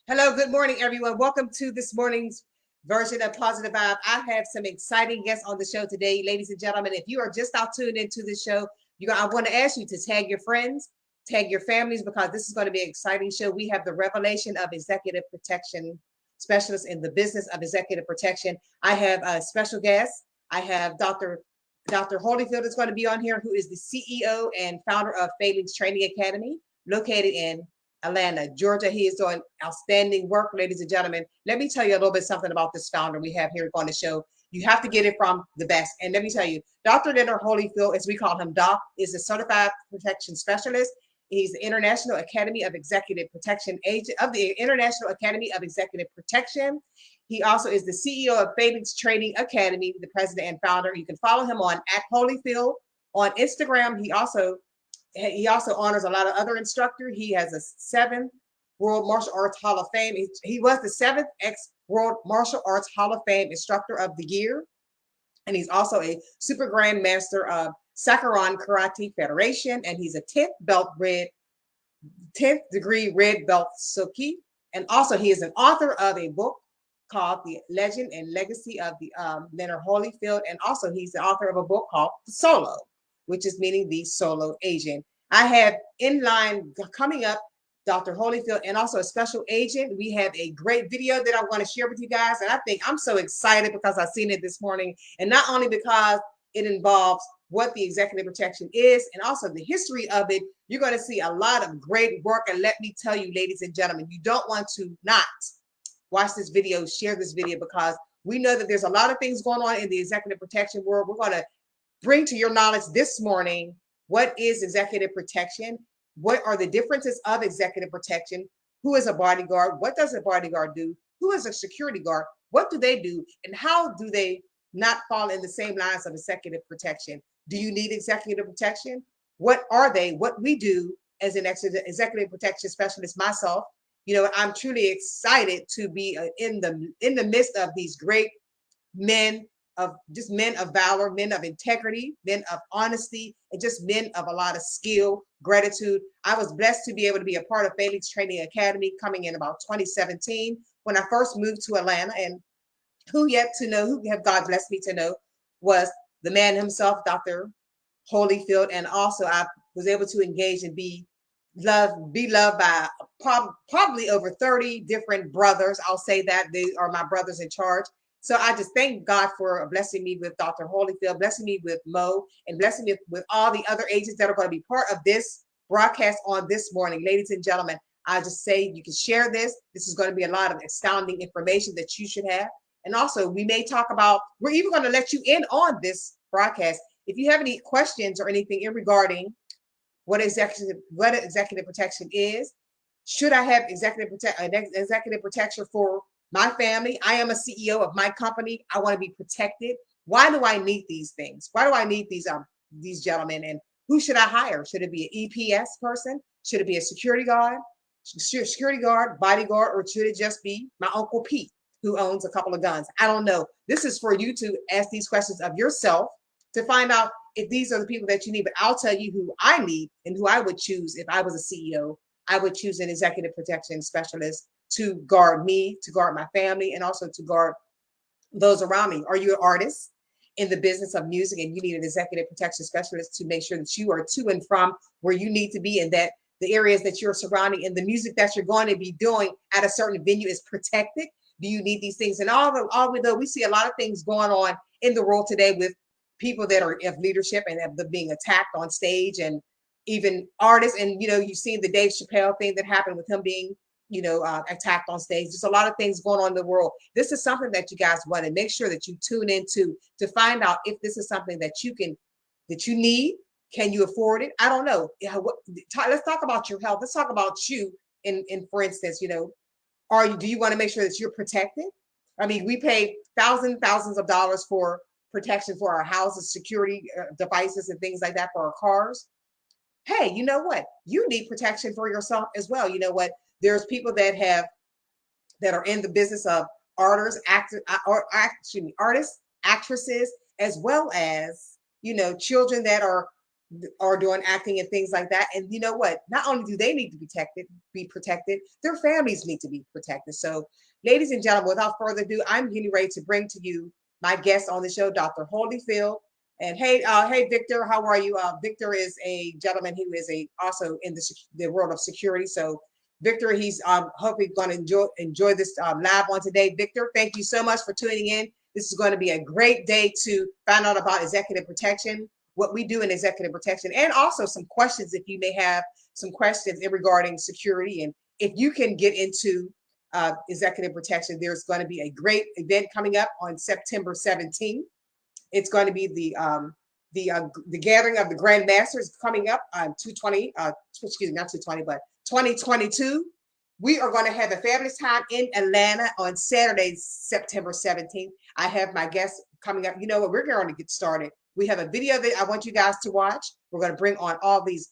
Hello, good morning, everyone. Welcome to this morning's version of Positive Vibe. I have some exciting guests on the show today, ladies and gentlemen. If you are just now tuned into the show, I want to ask you to tag your friends, tag your families, because this is going to be an exciting show. We have the revelation of executive protection specialists in the business of executive protection. I have a special guest. I have Dr. Holyfield is going to be on here, who is the CEO and founder of Phalanx Training Academy, located in Atlanta, Georgia. He is doing outstanding work, ladies and gentlemen. Let me tell you a little bit something about this founder we have here on the show. You have to get it from the best. And let me tell you, Dr. Leonard Holyfield, as we call him Doc, is a certified protection specialist. He's the International Academy of Executive Protection agent of the International Academy of Executive Protection. He also is the CEO of Phalanx Training Academy, the president and founder. You can follow him on @Holyfield on Instagram. He also honors a lot of other instructors. He has a 7th World Martial Arts Hall of Fame. He was the 7th ex-World Martial Arts Hall of Fame Instructor of the Year. And he's also a Super Grand Master of Sakuran Karate Federation. And he's a 10th degree red belt Suki. And also he is an author of a book called The Legend and Legacy of the Leonard Holyfield. And also he's the author of a book called Solo, which is meaning the solo agent. I have in line coming up Dr. Holyfield and also a special agent. We have a great video that I want to share with you guys. And I think I'm so excited because I've seen it this morning. And not only because it involves what the executive protection is and also the history of it, you're going to see a lot of great work. And let me tell you, ladies and gentlemen, you don't want to not watch this video, share this video, because we know that there's a lot of things going on in the executive protection world. We're going to bring to your knowledge this morning what is executive protection, what are the differences of executive protection, who is a bodyguard, what does a bodyguard do, who is a security guard, what do they do, and how do they not fall in the same lines of executive protection. Do you need executive protection? What are they? What we do as an executive protection specialist, myself, I'm truly excited to be in the midst of these great men men of valor, men of integrity, men of honesty, and just men of a lot of skill, gratitude. I was blessed to be able to be a part of Phalanx Training Academy coming in about 2017 when I first moved to Atlanta. And who have God blessed me to know was the man himself, Dr. Holyfield. And also I was able to engage and be loved by probably over 30 different brothers. I'll say that they are my brothers in charge. So I just thank God for blessing me with Dr. Holyfield, blessing me with Mo, and blessing me with all the other agents that are going to be part of this broadcast on this morning. Ladies and gentlemen, I just say you can share this. This is going to be a lot of astounding information that you should have. And also, we're even going to let you in on this broadcast. If you have any questions or anything in regarding what executive protection is. Should I have executive protection for my family? I am a CEO of my company. I want to be protected. Why do I need these things? Why do I need these gentlemen? And who should I hire? Should it be an EPS person? Should it be a security guard, bodyguard, or should it just be my Uncle Pete who owns a couple of guns? I don't know. This is for you to ask these questions of yourself to find out if these are the people that you need. But I'll tell you who I need and who I would choose if I was a CEO. I would choose an executive protection specialist to guard me, to guard my family, and also to guard those around me. Are you an artist in the business of music and you need an executive protection specialist to make sure that you are to and from where you need to be, and that the areas that you're surrounding and the music that you're going to be doing at a certain venue is protected? Do you need these things? And although we see a lot of things going on in the world today with people that are of leadership and of being attacked on stage, and even artists. And you've seen the Dave Chappelle thing that happened with him being attacked on stage. There's a lot of things going on in the world. This is something that you guys want to make sure that you tune into to find out if this is something that you need. Can you afford it? I don't know. Let's talk about your health. Let's talk about you. In for instance, do you want to make sure that you're protected? I mean, we pay thousands of dollars for protection for our houses, security devices and things like that for our cars. Hey, you know what? You need protection for yourself as well. You know what? There's people that are in the business of artists, actresses, as well as children that are are doing acting and things like that. And you know what? Not only do they need to be protected, their families need to be protected. So, ladies and gentlemen, without further ado, I'm getting ready to bring to you my guest on the show, Dr. Holyfield. And hey, Victor, how are you? Victor is a gentleman who is also in the world of security. So, Victor, he's hopefully going to enjoy this live on today. Victor, thank you so much for tuning in. This is going to be a great day to find out about executive protection, what we do in executive protection, and also some questions if you may have some questions regarding security. And if you can get into executive protection, there's going to be a great event coming up on September 17th. It's going to be the gathering of the Grand Masters coming up on 220, excuse me, not 220, but 2022. We are going to have a fabulous time in Atlanta on Saturday, September 17th. I have my guests coming up. You know what? We're going to get started. We have a video that I want you guys to watch. We're going to bring on all these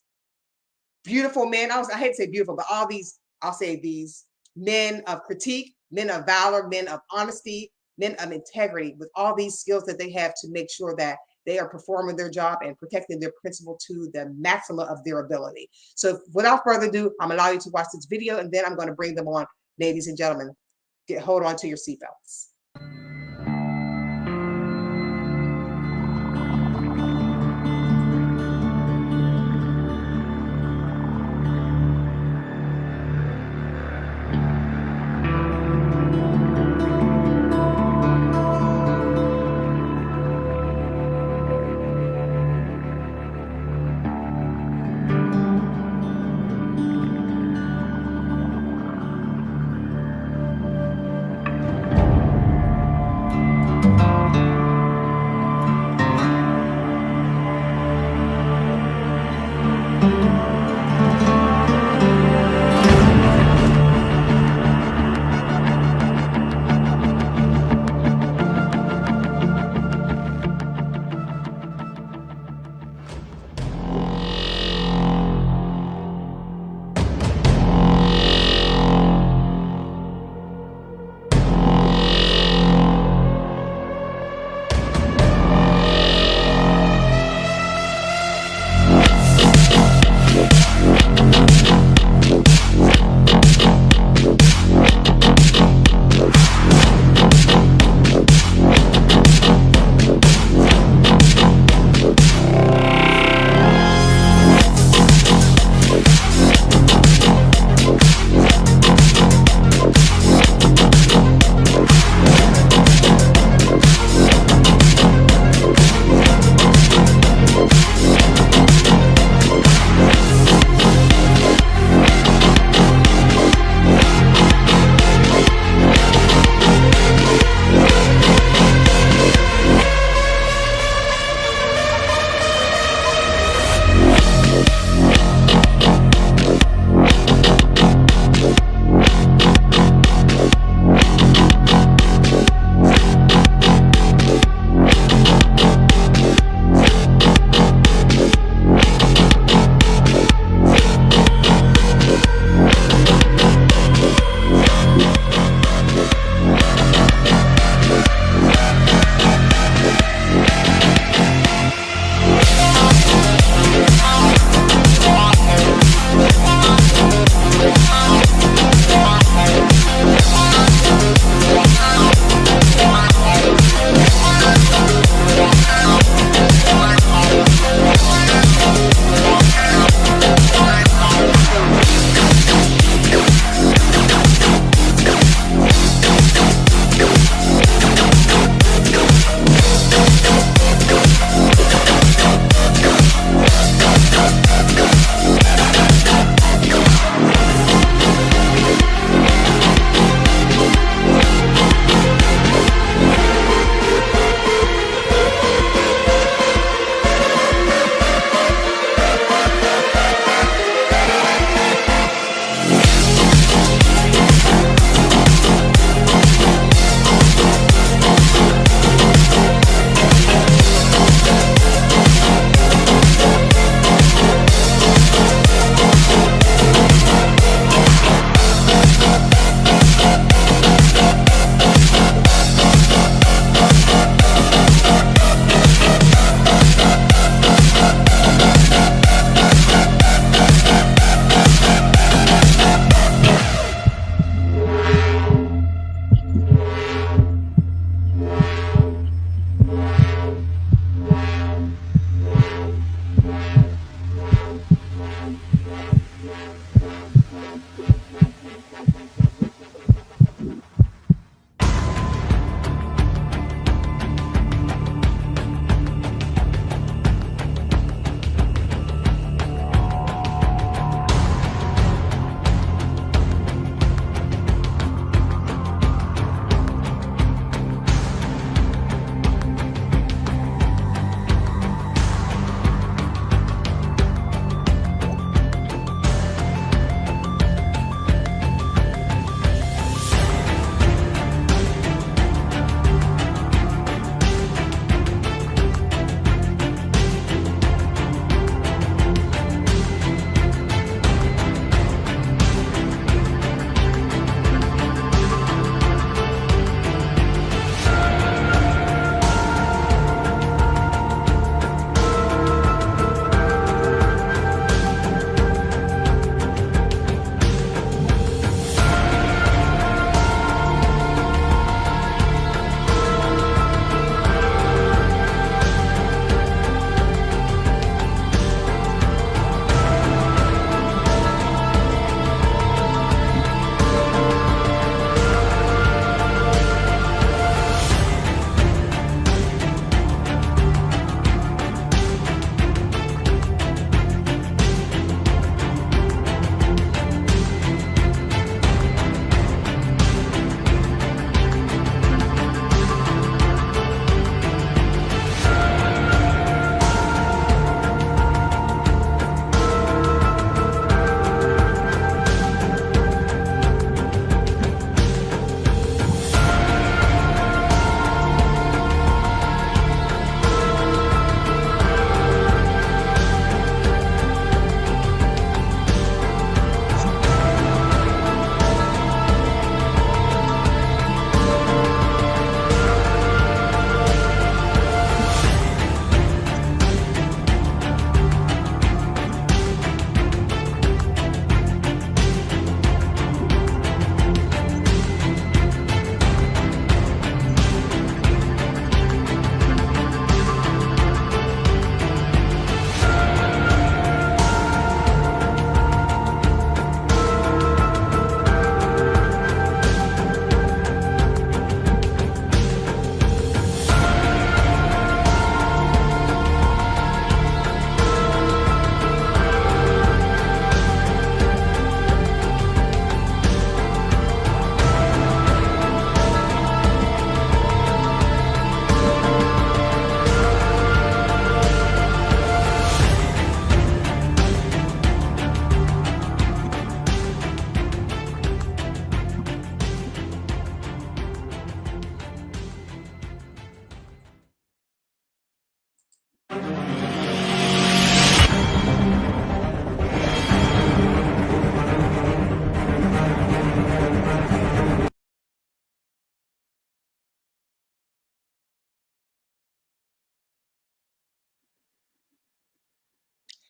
beautiful men. I hate to say beautiful, but all these, I'll say these men of critique, men of valor, men of honesty, men of integrity, with all these skills that they have to make sure that they are performing their job and protecting their principle to the maximum of their ability. So without further ado, I'm allowing you to watch this video, and then I'm going to bring them on. Ladies and gentlemen, hold on to your seatbelts.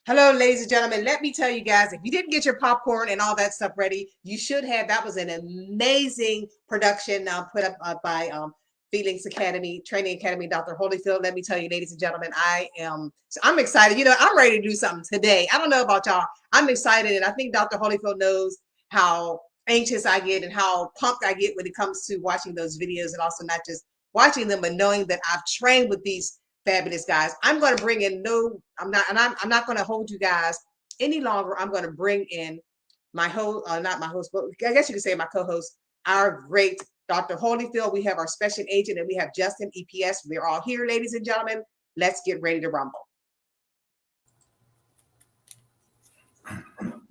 Hello, ladies and gentlemen. Let me tell you guys, if you didn't get your popcorn and all that stuff ready, you should have. That was an amazing production put up by Felix Academy, Training Academy, Dr. Holyfield. Let me tell you, ladies and gentlemen, I'm excited. You know, I'm ready to do something today. I don't know about y'all. I'm excited, and I think Dr. Holyfield knows how anxious I get and how pumped I get when it comes to watching those videos, and also not just watching them, but knowing that I've trained with these fabulous guys. I'm going to bring in I'm not going to hold you guys any longer. I'm going to bring in my host, not my host, but I guess you could say my co-host, our great Dr. Holyfield. We have our special agent and we have Justin EPS. We're all here, ladies and gentlemen. Let's get ready to rumble.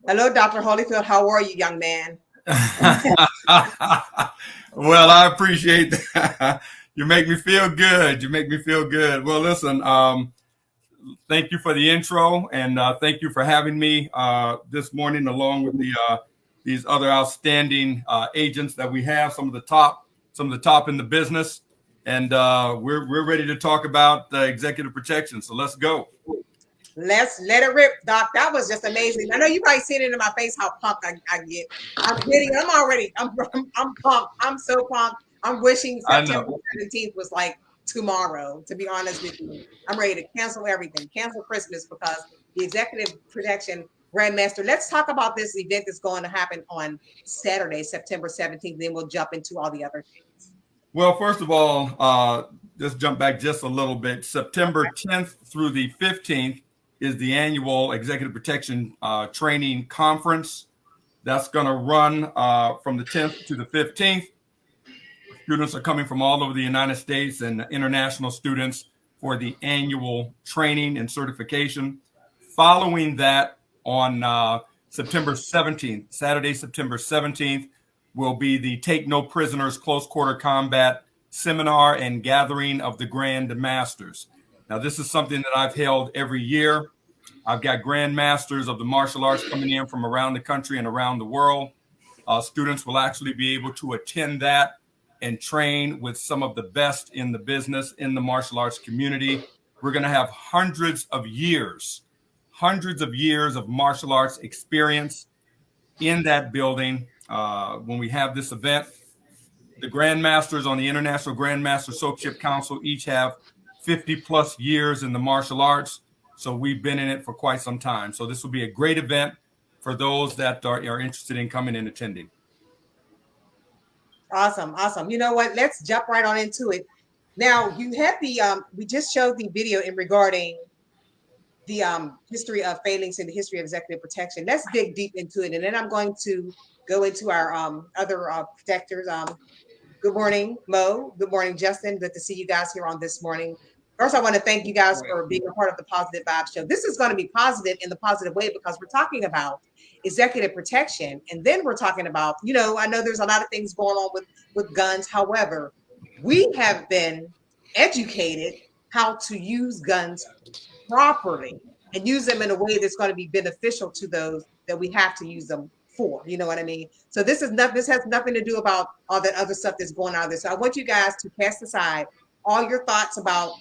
Hello, Dr. Holyfield. How are you, young man? Well, I appreciate that. You make me feel good. You make me feel good. Well, listen, thank you for the intro, and thank you for having me this morning, along with these other outstanding agents that we have, some of the top in the business, and we're ready to talk about executive protection. So let's go. Let's let it rip, Doc. That was just amazing. I know you probably seen it in my face how pumped I get. I'm giddy. I'm pumped. I'm so pumped. I'm wishing September 17th was like tomorrow, to be honest with you. I'm ready to cancel everything, cancel Christmas, because the Executive Protection Grandmaster. Let's talk about this event that's going to happen on Saturday, September 17th. Then we'll jump into all the other things. Well, first of all, just jump back just a little bit. September 10th through the 15th is the annual Executive Protection Training Conference. That's going to run from the 10th to the 15th. Students are coming from all over the United States and international students for the annual training and certification. Following that, on September 17th, Saturday, September 17th, will be the Take No Prisoners Close Quarter Combat Seminar and Gathering of the Grand Masters. Now, this is something that I've held every year. I've got Grand Masters of the martial arts coming in from around the country and around the world. Students will actually be able to attend that and train with some of the best in the business, in the martial arts community. We're going to have hundreds of years of martial arts experience in that building when we have this event. The Grandmasters on the International Grandmaster Soapship Council each have 50 plus years in the martial arts. So we've been in it for quite some time. So this will be a great event for those that are interested in coming and attending. Awesome. Awesome. You know what? Let's jump right on into it. Now, you have we just showed the video in regarding the history of failings in the history of executive protection. Let's dig deep into it. And then I'm going to go into our other protectors. Good morning, Mo. Good morning, Justin. Good to see you guys here on this morning. First, I want to thank you guys for being a part of the Positive Vibe Show. This is going to be positive in the positive way because we're talking about executive protection. And then we're talking about, you know, I know there's a lot of things going on with guns. However, we have been educated how to use guns properly and use them in a way that's going to be beneficial to those that we have to use them for. You know what I mean? So this has nothing to do about all that other stuff that's going on there. So I want you guys to cast aside all your thoughts about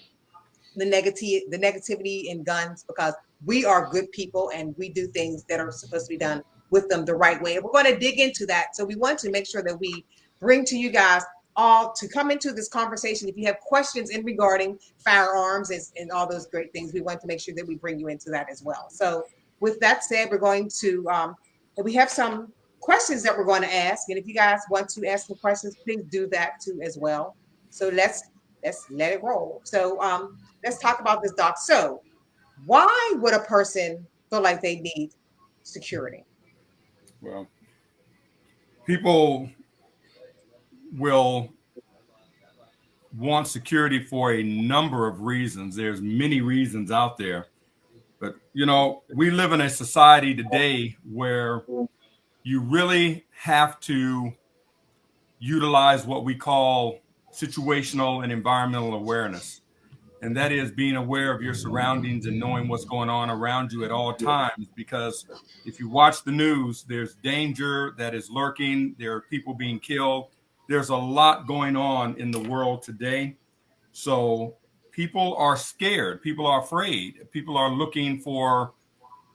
the negativity in guns, because we are good people and we do things that are supposed to be done with them the right way. And we're going to dig into that. So we want to make sure that we bring to you guys all to come into this conversation. If you have questions in regarding firearms and all those great things, we want to make sure that we bring you into that as well. So with that said, we're going to, we have some questions that we're going to ask. And if you guys want to ask some questions, please do that too as well. So let's let it roll. So let's talk about this, Doc. So why would a person feel like they need security? Well, people will want security for a number of reasons. There's many reasons out there. But, you know, we live in a society today where you really have to utilize what we call situational and environmental awareness. And that is being aware of your surroundings and knowing what's going on around you at all times. Because if you watch the news, there's danger that is lurking. There are people being killed. There's a lot going on in the world today. So people are scared. People are afraid. People are looking for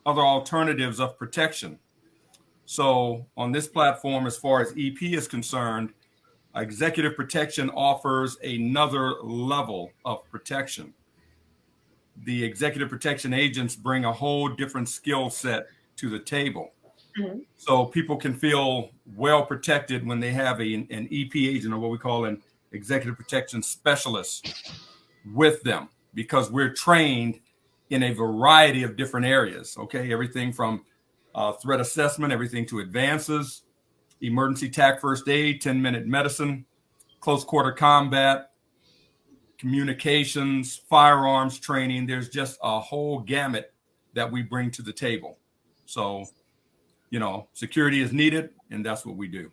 other alternatives of protection. So on this platform, as far as EP is concerned, executive protection offers another level of protection. The executive protection agents bring a whole different skill set to the table. Mm-hmm. So people can feel well protected when they have an EP agent, or what we call an executive protection specialist, with them, because we're trained in a variety of different areas. Okay, everything from threat assessment, everything to advances, emergency TAC first aid, 10-minute medicine, close quarter combat, communications, firearms training. There's just a whole gamut that we bring to the table. So, security is needed, and that's what we do.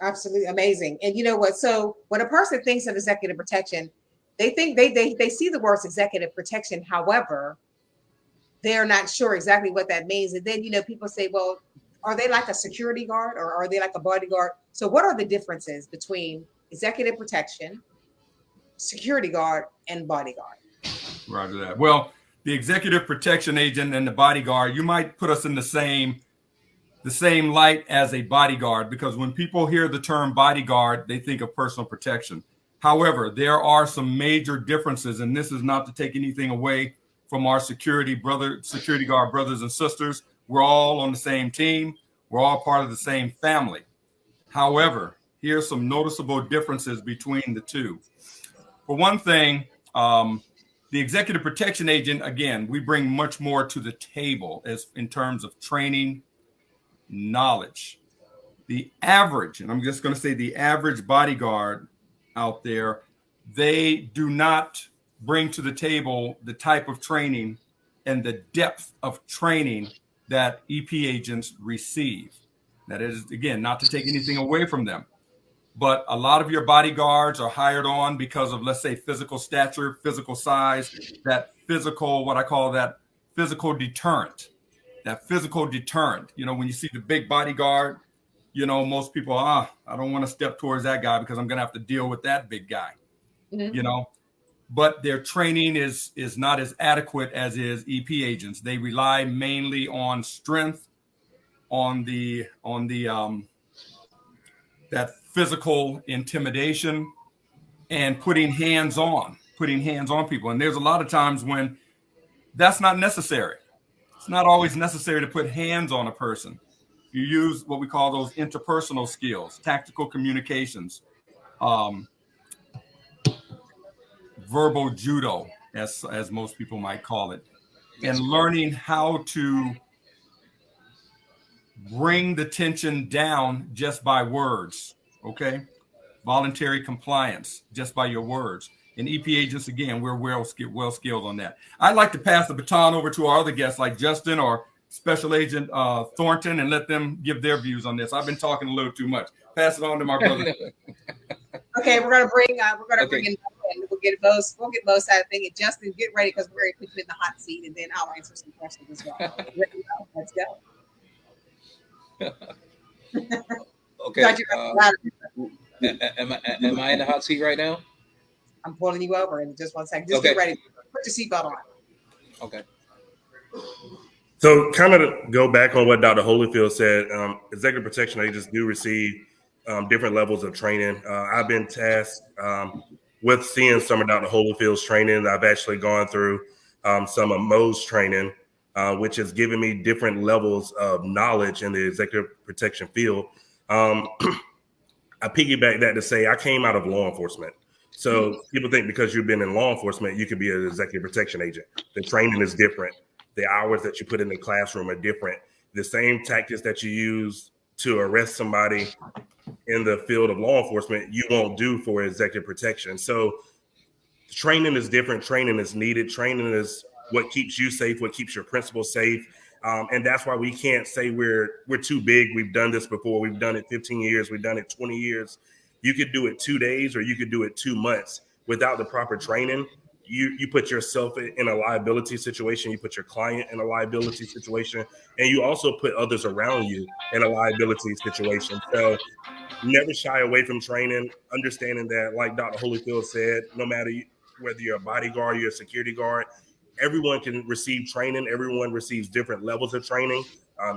Absolutely amazing. And you know what? So when a person thinks of executive protection, they think they see the words executive protection. However, they're not sure exactly what that means. And then, people say, well, are they like a security guard or are they like a bodyguard? So what are the differences between executive protection, security guard, and bodyguard? Roger that. Well, the executive protection agent and the bodyguard, you might put us in the same light as a bodyguard, because when people hear the term bodyguard, they think of personal protection. However, there are some major differences, and this is not to take anything away from our security guard brothers and sisters. We're all on the same team. We're all part of the same family. However, here's some noticeable differences between the two. For one thing, the executive protection agent, again, we bring much more to the table as in terms of training, knowledge. The average, and I'm just going to say the average bodyguard out there, they do not bring to the table the type of training and the depth of training that EP agents receive. That is, again, not to take anything away from them, but a lot of your bodyguards are hired on because of, let's say, physical stature, physical size, that physical, what I call that physical deterrent. That physical deterrent. When you see the big bodyguard, most people, I don't want to step towards that guy because I'm going to have to deal with that big guy. Mm-hmm. But their training is not as adequate as is EP agents. They rely mainly on strength, on that physical intimidation, and putting hands on people. And there's a lot of times when that's not necessary. It's not always necessary to put hands on a person. You use what we call those interpersonal skills, tactical communications, verbal judo, as most people might call it, and learning how to bring the tension down just by words. Okay, voluntary compliance just by your words. And EP agents, again, we're well skilled on that. I'd like to pass the baton over to our other guests like Justin or Special Agent Thornton and let them give their views on this. I've been talking a little too much. Pass it on to my brother. Okay, we're gonna bring in. We'll get both sides of the thing. And Justin, get ready because we're going to put you in the hot seat, and then I'll answer some questions as well. Let's go. Okay. Am I in the hot seat right now? I'm pulling you over in just one second. Just get ready. Put your seatbelt on. Okay. So kind of to go back on what Dr. Holyfield said, executive protection agents do receive different levels of training. I've been tasked with seeing some of Dr. Holyfield's training. I've actually gone through some of Mo's training, which has given me different levels of knowledge in the executive protection field. I piggyback that to say I came out of law enforcement. So people think because you've been in law enforcement, you could be an executive protection agent. The training is different. The hours that you put in the classroom are different. The same tactics that you use to arrest somebody in the field of law enforcement, you won't do for executive protection. So training is different. Training is needed. Training is what keeps you safe, what keeps your principals safe. And that's why we can't say we're too big. We've done this before. We've done it 15 years. We've done it 20 years. You could do it 2 days or you could do it 2 months without the proper training. You put yourself in a liability situation. You put your client in a liability situation, and you also put others around you in a liability situation. So never shy away from training, understanding that, like Dr. Holyfield said, no matter whether you're a bodyguard, you're a security guard, everyone can receive training. Everyone receives different levels of training.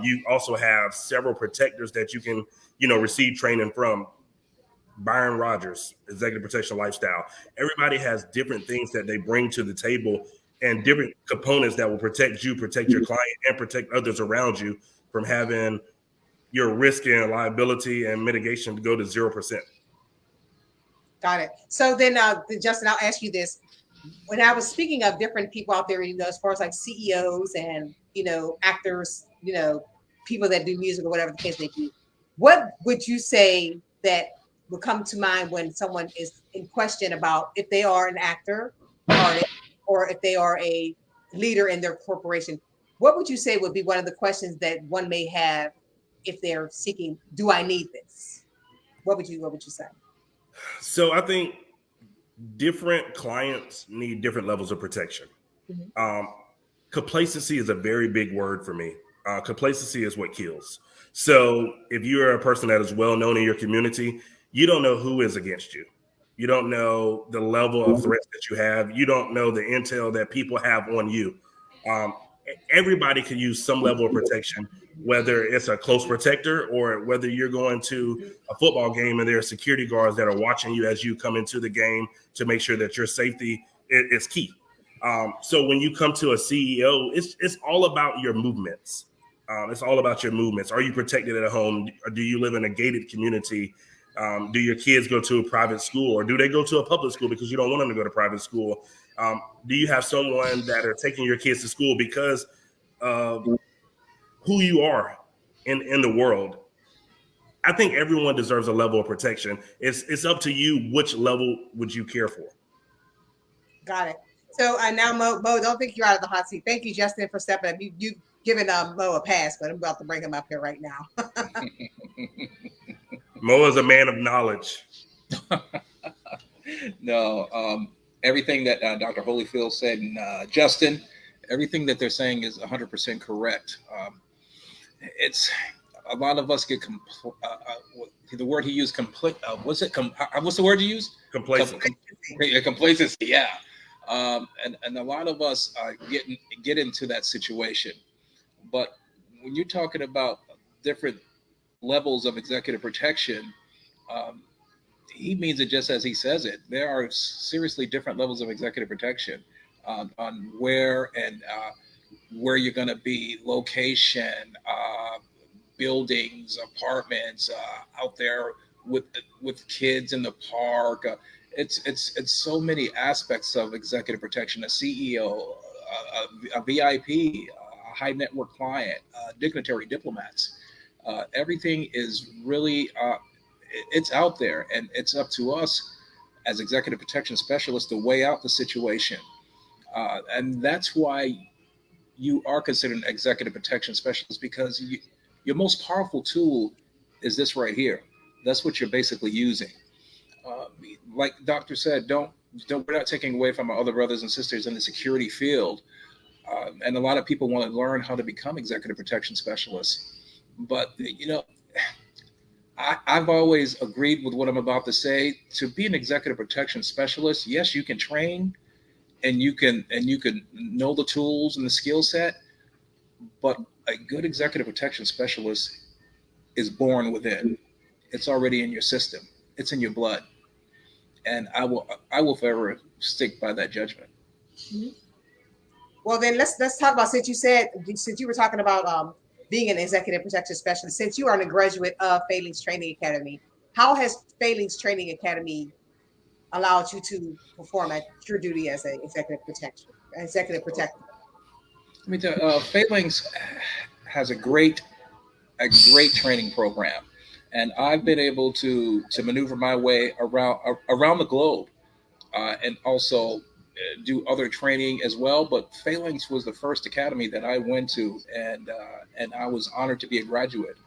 You also have several protectors that you can, receive training from. Byron Rogers, Executive Protection Lifestyle. Everybody has different things that they bring to the table and different components that will protect you, protect your client, and protect others around you from having your risk and liability and mitigation to go to 0%. Got it. So then, Justin, I'll ask you this. When I was speaking of different people out there, as far as like CEOs and, actors, people that do music or whatever the case may be, what would you say that would come to mind when someone is in question about if they are an actor or if they are a leader in their corporation? What would you say would be one of the questions that one may have if they're seeking, do I need this? What would you say? So I think different clients need different levels of protection. Mm-hmm. Complacency is a very big word for me. Complacency is what kills. So if you're a person that is well known in your community, you don't know who is against you. You don't know the level of threats that you have. You don't know the intel that people have on you. Everybody can use some level of protection, whether it's a close protector or whether you're going to a football game and there are security guards that are watching you as you come into the game to make sure that your safety is key. So when you come to a CEO, it's all about your movements. It's all about your movements. Are you protected at home? Or do you live in a gated community? Do your kids go to a private school, or do they go to a public school because you don't want them to go to private school? Do you have someone that are taking your kids to school because of who you are in the world? I think everyone deserves a level of protection. It's up to you which level would you care for. Got it. So now Mo, don't think you're out of the hot seat. Thank you, Justin, for stepping up. You giving Mo a pass, but I'm about to bring him up here right now. Mo is a man of knowledge. No, everything that Dr. Holyfield said, and Justin, everything that they're saying is 100% correct. It's a lot of us get the word he used, what's the word you used? Complacency. Complacency, yeah. And a lot of us get into that situation. But when you're talking about different levels of executive protection, he means it just as he says it. There are seriously different levels of executive protection on where you're going to be, location, buildings, apartments, out there with kids in the park. It's so many aspects of executive protection. A CEO, a VIP, a high net worth client, dignitary diplomats. Everything is really it's out there, and it's up to us as executive protection specialists to weigh out the situation. And that's why you are considered an executive protection specialist, because your most powerful tool is this right here. That's what you're basically using. Like the doctor said, we're not taking away from our other brothers and sisters in the security field. And a lot of people want to learn how to become executive protection specialists. But, I've always agreed with what I'm about to say. To be an executive protection specialist, yes, you can train and you can know the tools and the skill set, but a good executive protection specialist is born within. It's already in your system. It's in your blood. And I will forever stick by that judgment. Mm-hmm. Well, then let's talk about, since you were talking about being an executive protection specialist, since you are a graduate of Phalanx Training Academy, how has Phalanx Training Academy allowed you to perform at your duty as an executive protector? I mean, Phalanx has a great training program, and I've been able to maneuver my way around the globe, and also do other training as well. But Phalanx was the first academy that I went to, and I was honored to be a graduate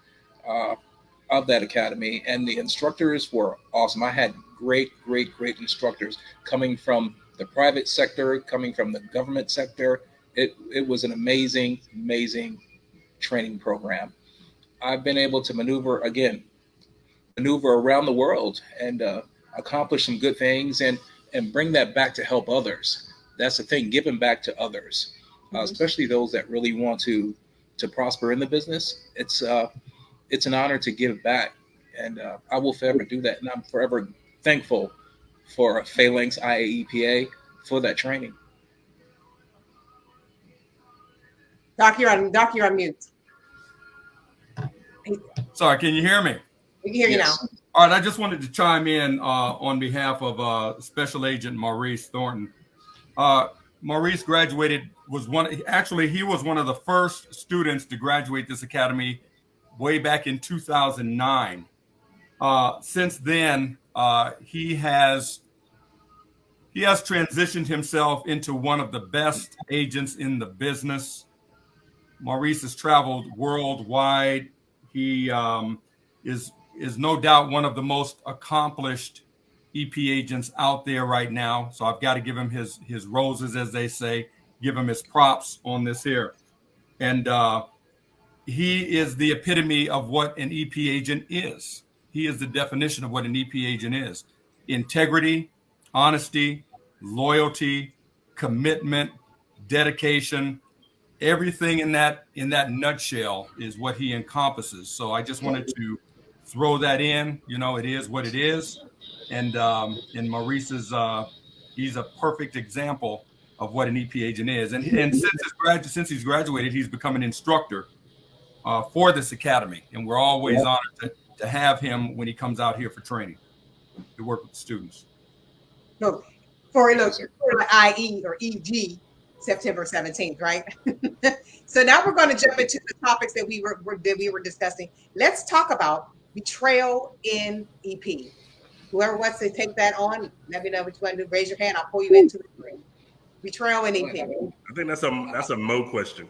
of that academy. And the instructors were awesome. I had great instructors coming from the private sector, coming from the government sector. It was an amazing training program. I've been able to maneuver around the world and accomplish some good things and bring that back to help others. That's the thing, giving back to others, especially those that really want to prosper in the business. It's an honor to give back, and I will forever do that. And I'm forever thankful for Phalanx IAEPA for that training. Doc, you're on mute. Sorry, can you hear me? We can hear you now. All right, I just wanted to chime in on behalf of Special Agent Maurice Thornton. Maurice graduated, he was one of the first students to graduate this academy way back in 2009. Since then, he has transitioned himself into one of the best agents in the business. Maurice has traveled worldwide. He is no doubt one of the most accomplished EP agents out there right now. So I've got to give him his roses, as they say, give him his props on this here. And he is the epitome of what an EP agent is. He is the definition of what an EP agent is. Integrity, honesty, loyalty, commitment, dedication, everything in that nutshell is what he encompasses. So I just wanted to throw that in. It is what it is. And Maurice is he's a perfect example of what an EP agent is. And since he's graduated, he's become an instructor for this academy. And we're always honored to have him when he comes out here for training to work with the students. So for IE or EG, September 17th, right? So now we're going to jump into the topics that we were discussing. Let's talk about betrayal in EP. Whoever wants to take that on, let me know what you want to do. Raise your hand. I'll pull you into the room. Betrayal in EP. I think that's a Mo question.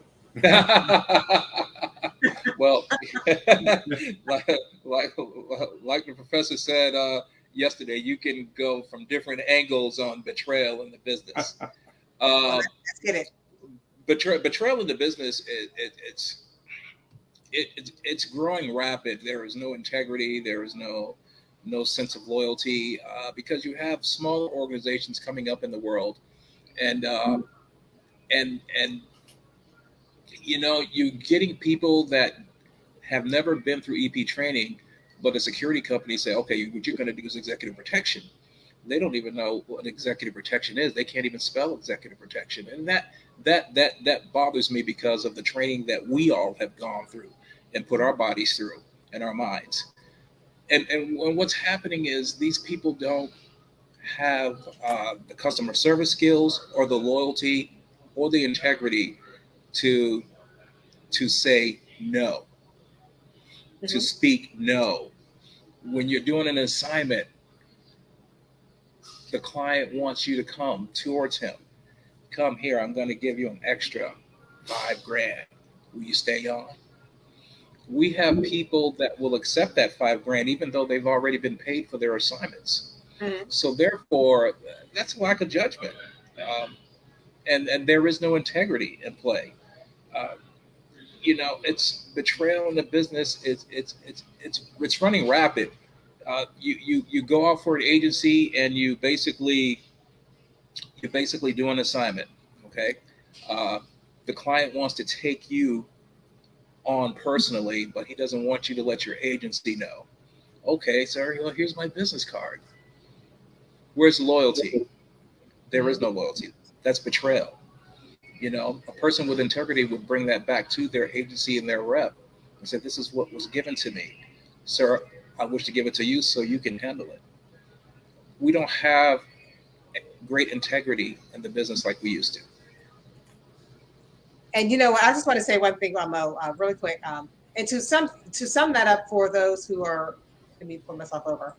Well, like the professor said yesterday, you can go from different angles on betrayal in the business. Let's get it. Betrayal in the business, it's growing rapid. There is no integrity. There is no sense of loyalty because you have smaller organizations coming up in the world, and you getting people that have never been through EP training, but a security company say, okay, what you're going to do is executive protection. They don't even know what executive protection is. They can't even spell executive protection, and that bothers me because of the training that we all have gone through and put our bodies through and our minds. And what's happening is these people don't have the customer service skills or the loyalty or the integrity to say no, to speak no. When you're doing an assignment, the client wants you to come towards him. Come here, I'm going to give you an extra $5,000. Will you stay on? We have people that will accept that $5,000 even though they've already been paid for their assignments. So therefore, that's lack of judgment, and there is no integrity in play. It's betrayal in the business. It's running rapid. You go out for an agency and you basically do an assignment. Okay, the client wants to take you on personally, but he doesn't want you to let your agency know. Okay, sir, well, here's my business card. Where's loyalty? There is no loyalty. That's betrayal. A person with integrity would bring that back to their agency and their rep and say, this is what was given to me. Sir, I wish to give it to you so you can handle it. We don't have great integrity in the business like we used to. And I just want to say one thing, Mo, really quick. And to sum that up for those who are, let me pull myself over.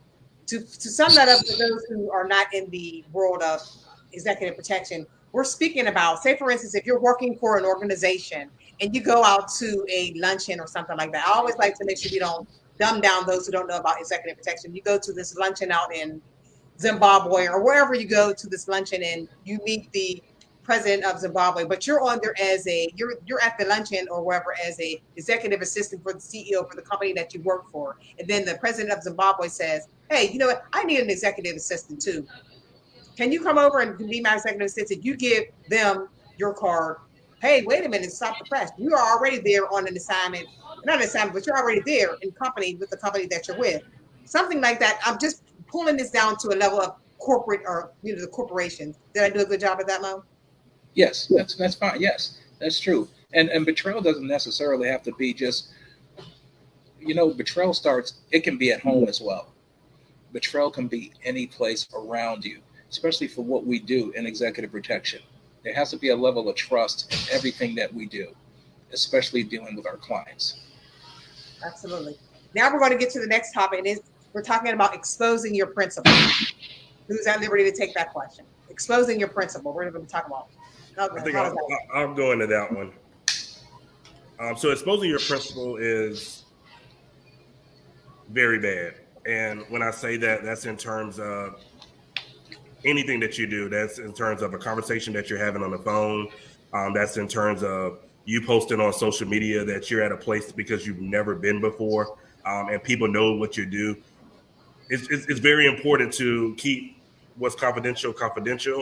To sum that up for those who are not in the world of executive protection, we're speaking about, say, for instance, if you're working for an organization and you go out to a luncheon or something like that. I always like to make sure you don't dumb down those who don't know about executive protection. You go to this luncheon out in Zimbabwe or wherever you go to this luncheon and you meet the president of Zimbabwe, but you're on there as you're at the luncheon or wherever as a executive assistant for the CEO for the company that you work for. And then the president of Zimbabwe says, hey, you know what? I need an executive assistant too. Can you come over and be my executive assistant? You give them your card. Hey, wait a minute, stop the press. You are already there on an assignment, not an assignment, but you're already there in company with the company that you're with. Something like that. I'm just pulling this down to a level of corporate or the corporation. Did I do a good job at that, Mo? Yes, that's fine. Yes, that's true. And betrayal doesn't necessarily have to be just, betrayal starts, it can be at home as well. Betrayal can be any place around you, especially for what we do in executive protection. There has to be a level of trust in everything that we do, especially dealing with our clients. Absolutely. Now we're going to get to the next topic, and we're talking about exposing your principal. Who's at liberty to take that question? Exposing your principal. We're going to be talking about. I think I'll go into that one. So exposing your principal is very bad. And when I say that, that's in terms of anything that you do. That's in terms of a conversation that you're having on the phone. That's in terms of you posting on social media that you're at a place because you've never been before, and people know what you do. It's very important to keep what's confidential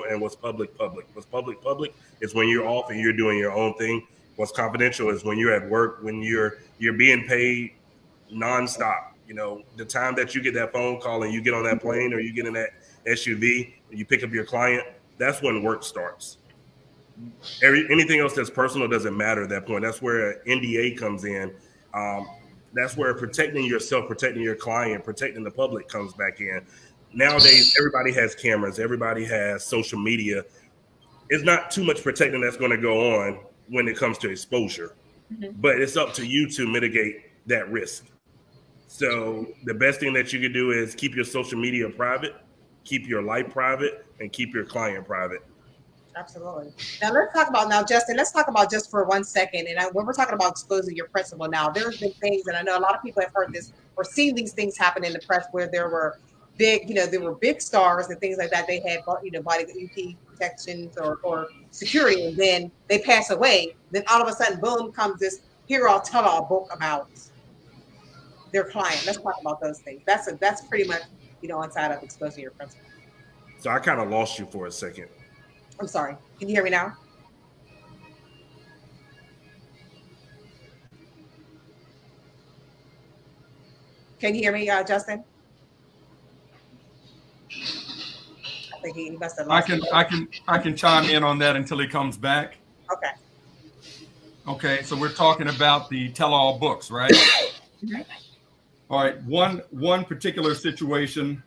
and what's public. What's public is when you're off and you're doing your own thing. What's confidential is when you're at work, when you're being paid nonstop. The time that you get that phone call and you get on that plane or you get in that SUV and you pick up your client, that's when work starts. Anything else that's personal doesn't matter at that point. That's where NDA comes in. That's where protecting yourself, protecting your client, protecting the public comes back in. Nowadays, everybody has cameras. Everybody has social media. It's not too much protecting that's going to go on when it comes to exposure. Mm-hmm. But it's up to you to mitigate that risk. So the best thing that you can do is keep your social media private, keep your life private, and keep your client private. Absolutely. Now, Justin, let's talk about just for 1 second. And when we're talking about exposing your principal now, there's been things, and I know a lot of people have heard this or seen these things happen in the press where there were big stars and things like that. They had, body EP protections or security, and then they pass away. Then all of a sudden, boom, comes this hero tell-all book about their client. Let's talk about those things. That's pretty much, inside of exposing your principal. So I kind of lost you for a second. I'm sorry. Can you hear me now? Can you hear me, Justin? I think he must have lost. I can chime in on that until he comes back. Okay. Okay, so we're talking about the tell-all books, right? Mm-hmm. All right. One particular situation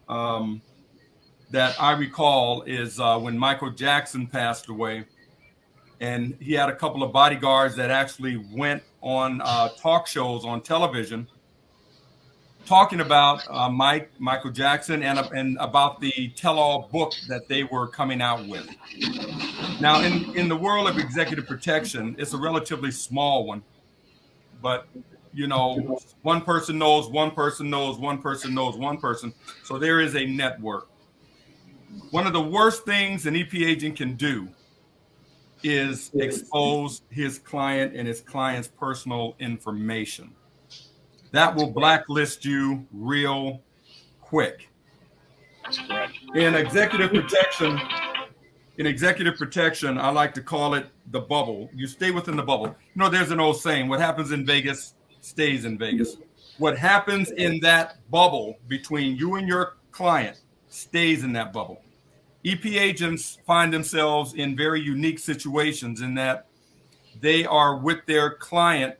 that I recall is when Michael Jackson passed away, and he had a couple of bodyguards that actually went on talk shows on television talking about Michael Jackson and about the tell-all book that they were coming out with. Now, in the world of executive protection, it's a relatively small one, but one person knows one person knows one person knows one person. So there is a network. One of the worst things an EP agent can do is expose his client and his client's personal information. That will blacklist you real quick. That's correct. In executive protection, I like to call it the bubble. You stay within the bubble. There's an old saying, what happens in Vegas stays in Vegas. What happens in that bubble between you and your client stays in that bubble. EP agents find themselves in very unique situations in that they are with their client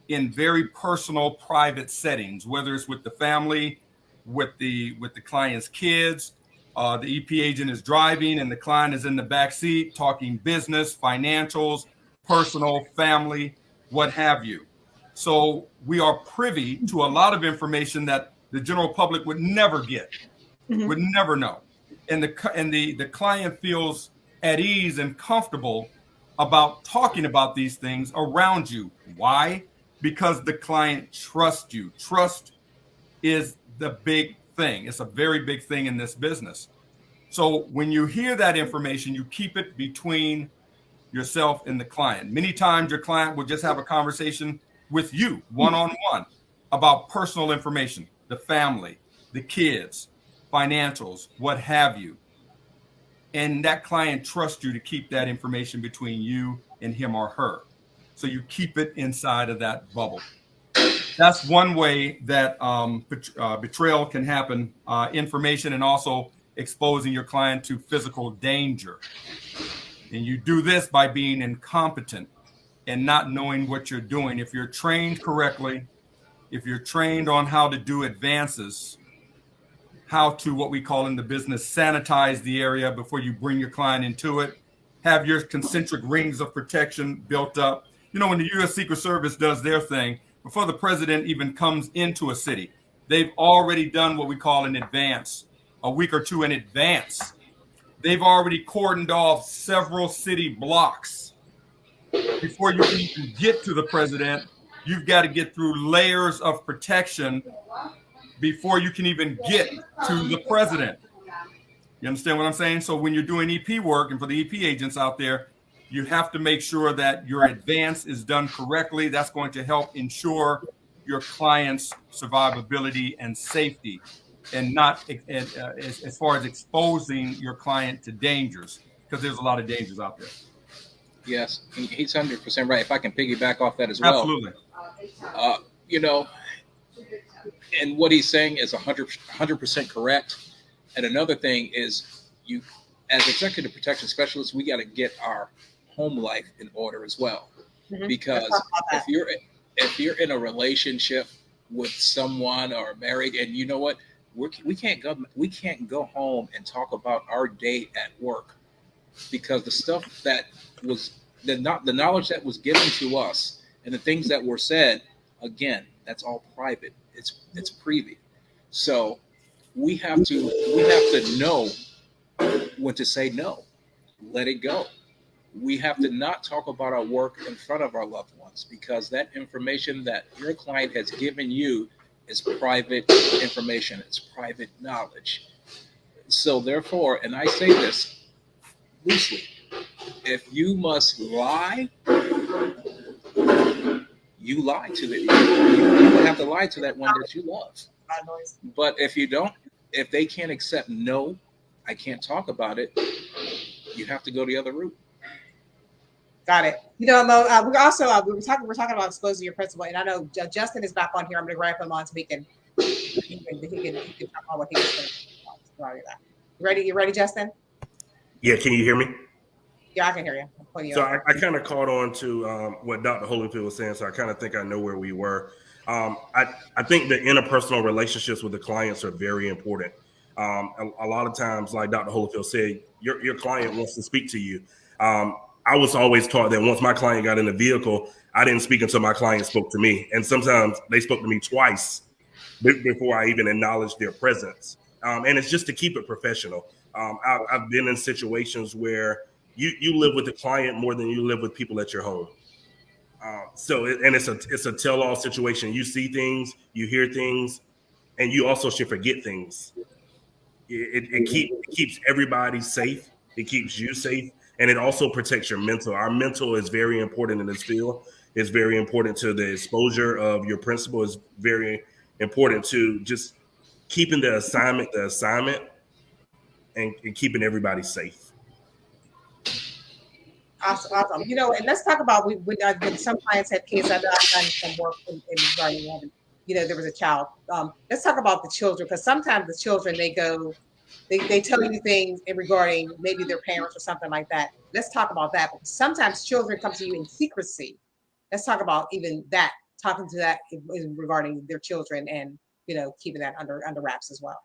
in very personal, private settings, whether it's with the family, with the client's kids. The EP agent is driving and the client is in the back seat talking business, financials, personal, family, what have you. So we are privy to a lot of information that the general public would never get, mm-hmm. would never know. And the client feels at ease and comfortable about talking about these things around you. Why? Because the client trusts you. Trust is the big thing. It's a very big thing in this business. So when you hear that information, you keep it between yourself and the client. Many times your client will just have a conversation with you one-on-one about personal information, the family, the kids, financials, what have you. and that client trusts you to keep that information between you and him or her. So you keep it inside of that bubble. That's one way that betrayal can happen, information, and also exposing your client to physical danger. And you do this by being incompetent and not knowing what you're doing. If you're trained correctly, if you're trained on how to do advances, how to, what we call in the business, sanitize the area before you bring your client into it, have your concentric rings of protection built up. You know, when the U.S. Secret Service does their thing, before the president even comes into a city, they've already done what we call an advance, a week or two in advance. They've already cordoned off several city blocks. Before you can even get to the president, you've got to get through layers of protection before you can even get to the president. You understand what I'm saying? So when you're doing EP work, and for the EP agents out there, you have to make sure that your advance is done correctly. That's going to help ensure your client's survivability and safety, and not as far as exposing your client to dangers, because there's a lot of dangers out there. Yes, he's 100% right. If I can piggyback off that as well. Absolutely. You know, and what he's saying is 100% correct. And another thing is, you, as executive protection specialists, we got to get our home life in order as well. Mhm. Because if you're in a relationship with someone or married, and you know what, we can't go home and talk about our day at work, because the stuff that was the knowledge that was given to us and the things that were said, again, that's all private. It's privy. So we have to know when to say no, let it go. We have to not talk about our work in front of our loved ones, because that information that your client has given you is private information. It's private knowledge. So therefore, and I say this loosely, if you must lie, you lie to it. You have to lie to that one that you love. But if you don't, if they can't accept no, I can't talk about it, you have to go the other route. Got it. You know, Mo, we're also we're talking about exposing your principal, and I know Justin is back on here. I'm going to grab him on so he can talk about what he was saying. You ready, Justin? Yeah, can you hear me? Yeah, I can hear you. So I kind of caught on to what Dr. Holyfield was saying, so I kind of think I know where we were. I think the interpersonal relationships with the clients are very important. A lot of times, like Dr. Holyfield said, your client wants to speak to you. I was always taught that once my client got in the vehicle, I didn't speak until my client spoke to me. And sometimes they spoke to me twice before I even acknowledged their presence. And it's just to keep it professional. I've been in situations where you live with the client more than you live with people at your home. It's a tell-all situation. You see things, you hear things, and you also should forget things. It keeps everybody safe. It keeps you safe, and it also protects your mental. Our mental is very important in this field. It's very important to the exposure of your principal. It's very important to just keeping the assignment, and keeping everybody safe. Awesome. You know, and let's talk about when some clients had kids. I've done some work in regarding, there was a child. Let's talk about the children, because sometimes the children, they tell you things regarding maybe their parents or something like that. Let's talk about that. But sometimes children come to you in secrecy. Let's talk about even that, talking to that regarding their children, and keeping that under wraps as well.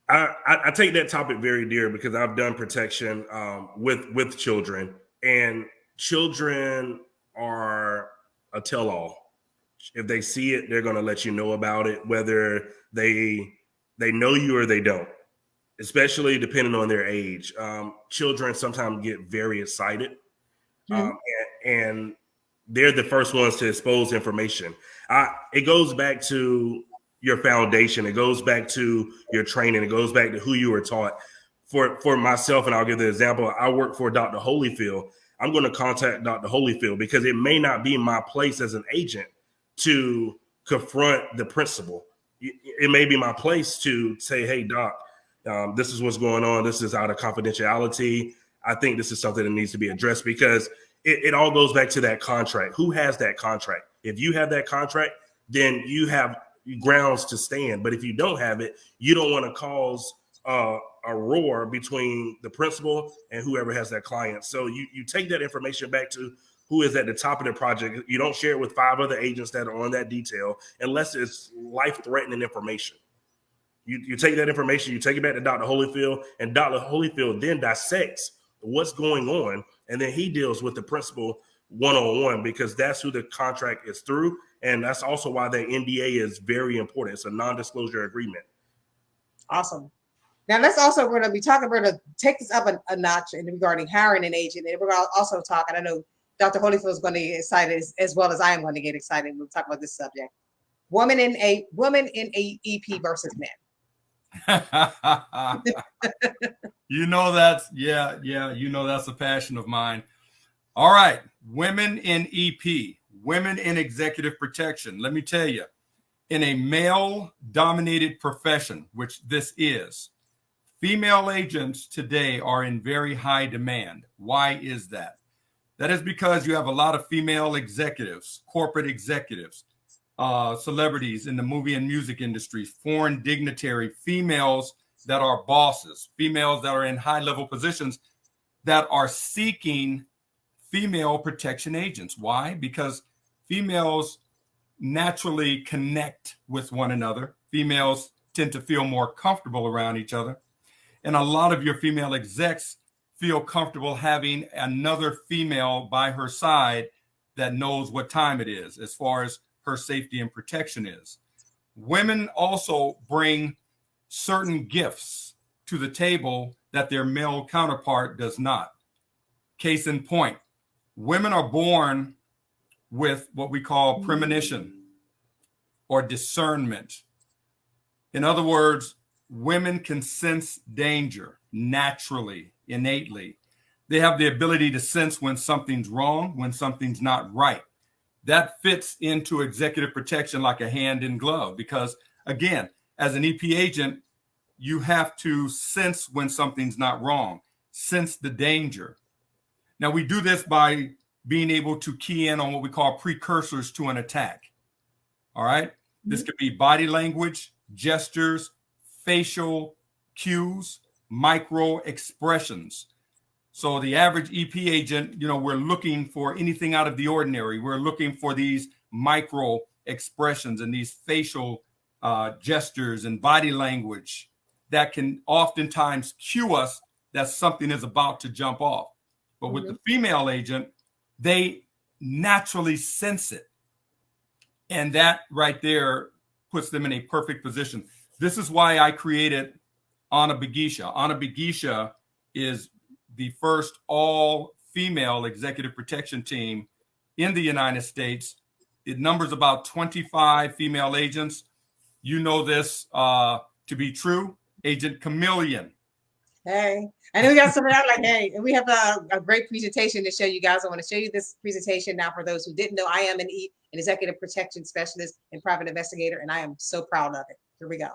I take that topic very dear, because I've done protection with children, and children are a tell-all. If they see it, they're going to let you know about it, whether they know you or they don't, especially depending on their age. Children sometimes get very excited, and they're the first ones to expose information. It goes back to your foundation. It goes back to your training. It goes back to who you were taught. For myself, and I'll give the example, I work for Dr. Holyfield. I'm going to contact Dr. Holyfield because it may not be my place as an agent to confront the principal. it may be my place to say, hey, doc, this is what's going on. This is out of confidentiality. I think this is something that needs to be addressed, because it all goes back to that contract. Who has that contract? If you have that contract, then you have grounds to stand. But if you don't have it, you don't want to cause a roar between the principal and whoever has that client. So you take that information back to who is at the top of the project. You don't share it with 5 other agents that are on that detail unless it's life-threatening information. You take that information, you take it back to Dr. Holyfield, and Dr. Holyfield then dissects what's going on, and then he deals with the principal one-on-one, because that's who the contract is through. And that's also why the NDA is very important. It's a non-disclosure agreement. Awesome. Now we're going to take this up a notch in regarding hiring an agent. And we're going to also talk, and I know Dr. Holyfield is going to get excited as well as I am going to get excited when we talk about this subject. Women in EP versus men. That's a passion of mine. All right, women in EP, women in executive protection. Let me tell you, in a male-dominated profession, which this is, female agents today are in very high demand. Why is that? That is because you have a lot of female executives, corporate executives, celebrities in the movie and music industries, foreign dignitary, females that are bosses, females that are in high-level positions that are seeking female protection agents. Why? Because females naturally connect with one another. Females tend to feel more comfortable around each other. And a lot of your female execs feel comfortable having another female by her side that knows what time it is as far as her safety and protection is. Women also bring certain gifts to the table that their male counterpart does not. Case in point, women are born with what we call premonition or discernment. In other words, women can sense danger naturally, innately. They have the ability to sense when something's wrong, when something's not right. That fits into executive protection like a hand in glove, because again, as an EP agent, you have to sense when something's not wrong, sense the danger. Now, we do this by being able to key in on what we call precursors to an attack. All right. This could be body language, gestures, facial cues, micro expressions. So the average EP agent, we're looking for anything out of the ordinary. We're looking for these micro expressions and these facial gestures and body language that can oftentimes cue us that something is about to jump off. But with the female agent, they naturally sense it. And that right there puts them in a perfect position. This is why I created Ana Begisha. Ana Begisha is the first all-female executive protection team in the United States. It numbers about 25 female agents. You know this to be true. Agent Chameleon. Hey, I know we got something out like, hey, and we have a great presentation to show you guys. I want to show you this presentation now. For those who didn't know, I am an executive protection specialist and private investigator, and I am so proud of it. Here we go.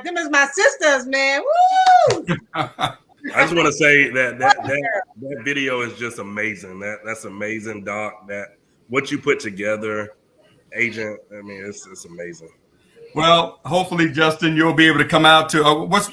Them is my sisters, man. Woo! I just want to say that video is just amazing. That's amazing, Doc. That what you put together, Agent. I mean, it's amazing. Well, hopefully, Justin, you'll be able to come out to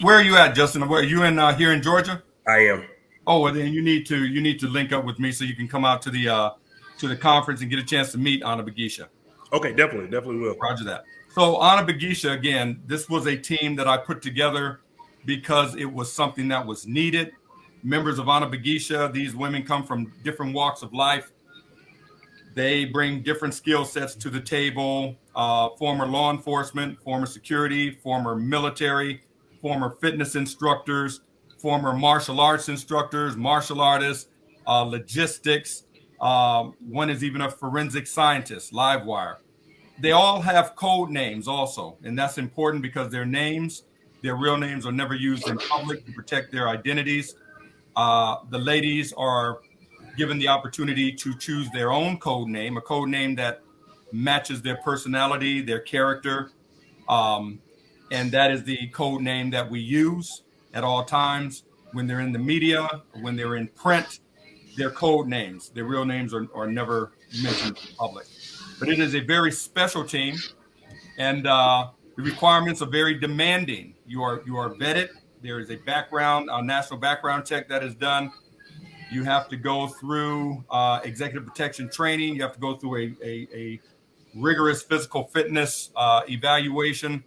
where are you at, Justin? Where are you in here in Georgia? I am. Oh, well, then you need to link up with me so you can come out to the conference and get a chance to meet Anna Bagisha. Okay, definitely will. Roger that. So Anna Bagisha, again, this was a team that I put together because it was something that was needed. Members of Anna Bagisha, these women come from different walks of life. They bring different skill sets to the table. Former law enforcement, former security, former military, former fitness instructors, former martial arts instructors, martial artists, logistics. One is even a forensic scientist, Livewire. They all have code names also, and that's important because their real names are never used in public to protect their identities. The ladies are given the opportunity to choose their own code name, a code name that matches their personality, their character, and that is the code name that we use at all times when they're in the media, when they're in print. Their code names, their real names are never mentioned in public. But it is a very special team, and the requirements are very demanding. You are vetted. There is a national background check that is done. You have to go through executive protection training. You have to go through a rigorous physical fitness evaluation.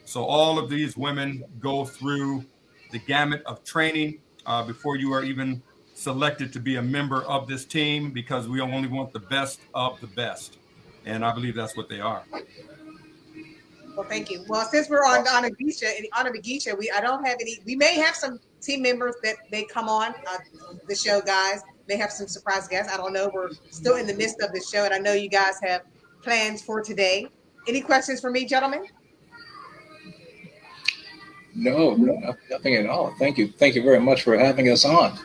So all of these women go through the gamut of training before you are even selected to be a member of this team, because we only want the best of the best. And I believe that's what they are. Well, thank you. Well, since we're on Anna Bagisha, we may have some team members that may come on the show, guys. May have some surprise guests. I don't know. We're still in the midst of the show, and I know you guys have plans for today. Any questions for me, gentlemen? No, nothing at all. Thank you very much for having us on.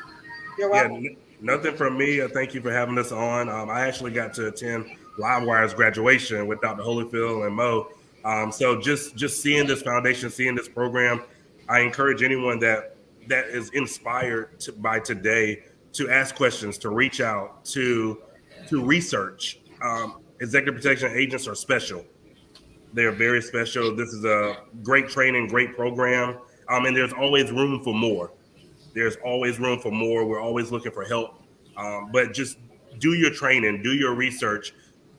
You're welcome. Yeah, nothing from me. Thank you for having us on. I actually got to attend Livewire's graduation with Dr. Holyfield and Mo. So just seeing this foundation, seeing this program, I encourage anyone that is inspired by today to ask questions, to reach out, to research. Executive protection agents are special. They're very special. This is a great training, great program. And there's always room for more. There's always room for more. We're always looking for help. But just do your training, do your research.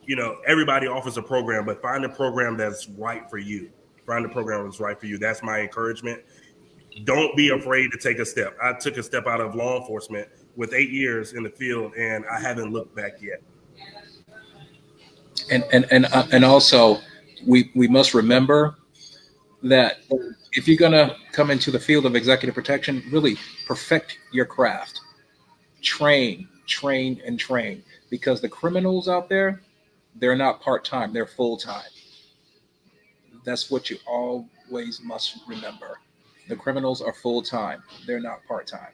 You know, everybody offers a program, but find a program that's right for you. Find a program that's right for you. That's my encouragement. Don't be afraid to take a step. I took a step out of law enforcement with 8 years in the field, and I haven't looked back yet. And also, we must remember that if you're going to come into the field of executive protection, really perfect your craft. Train, because the criminals out there, they're not part-time, they're full-time. That's what you always must remember. The criminals are full-time, they're not part-time.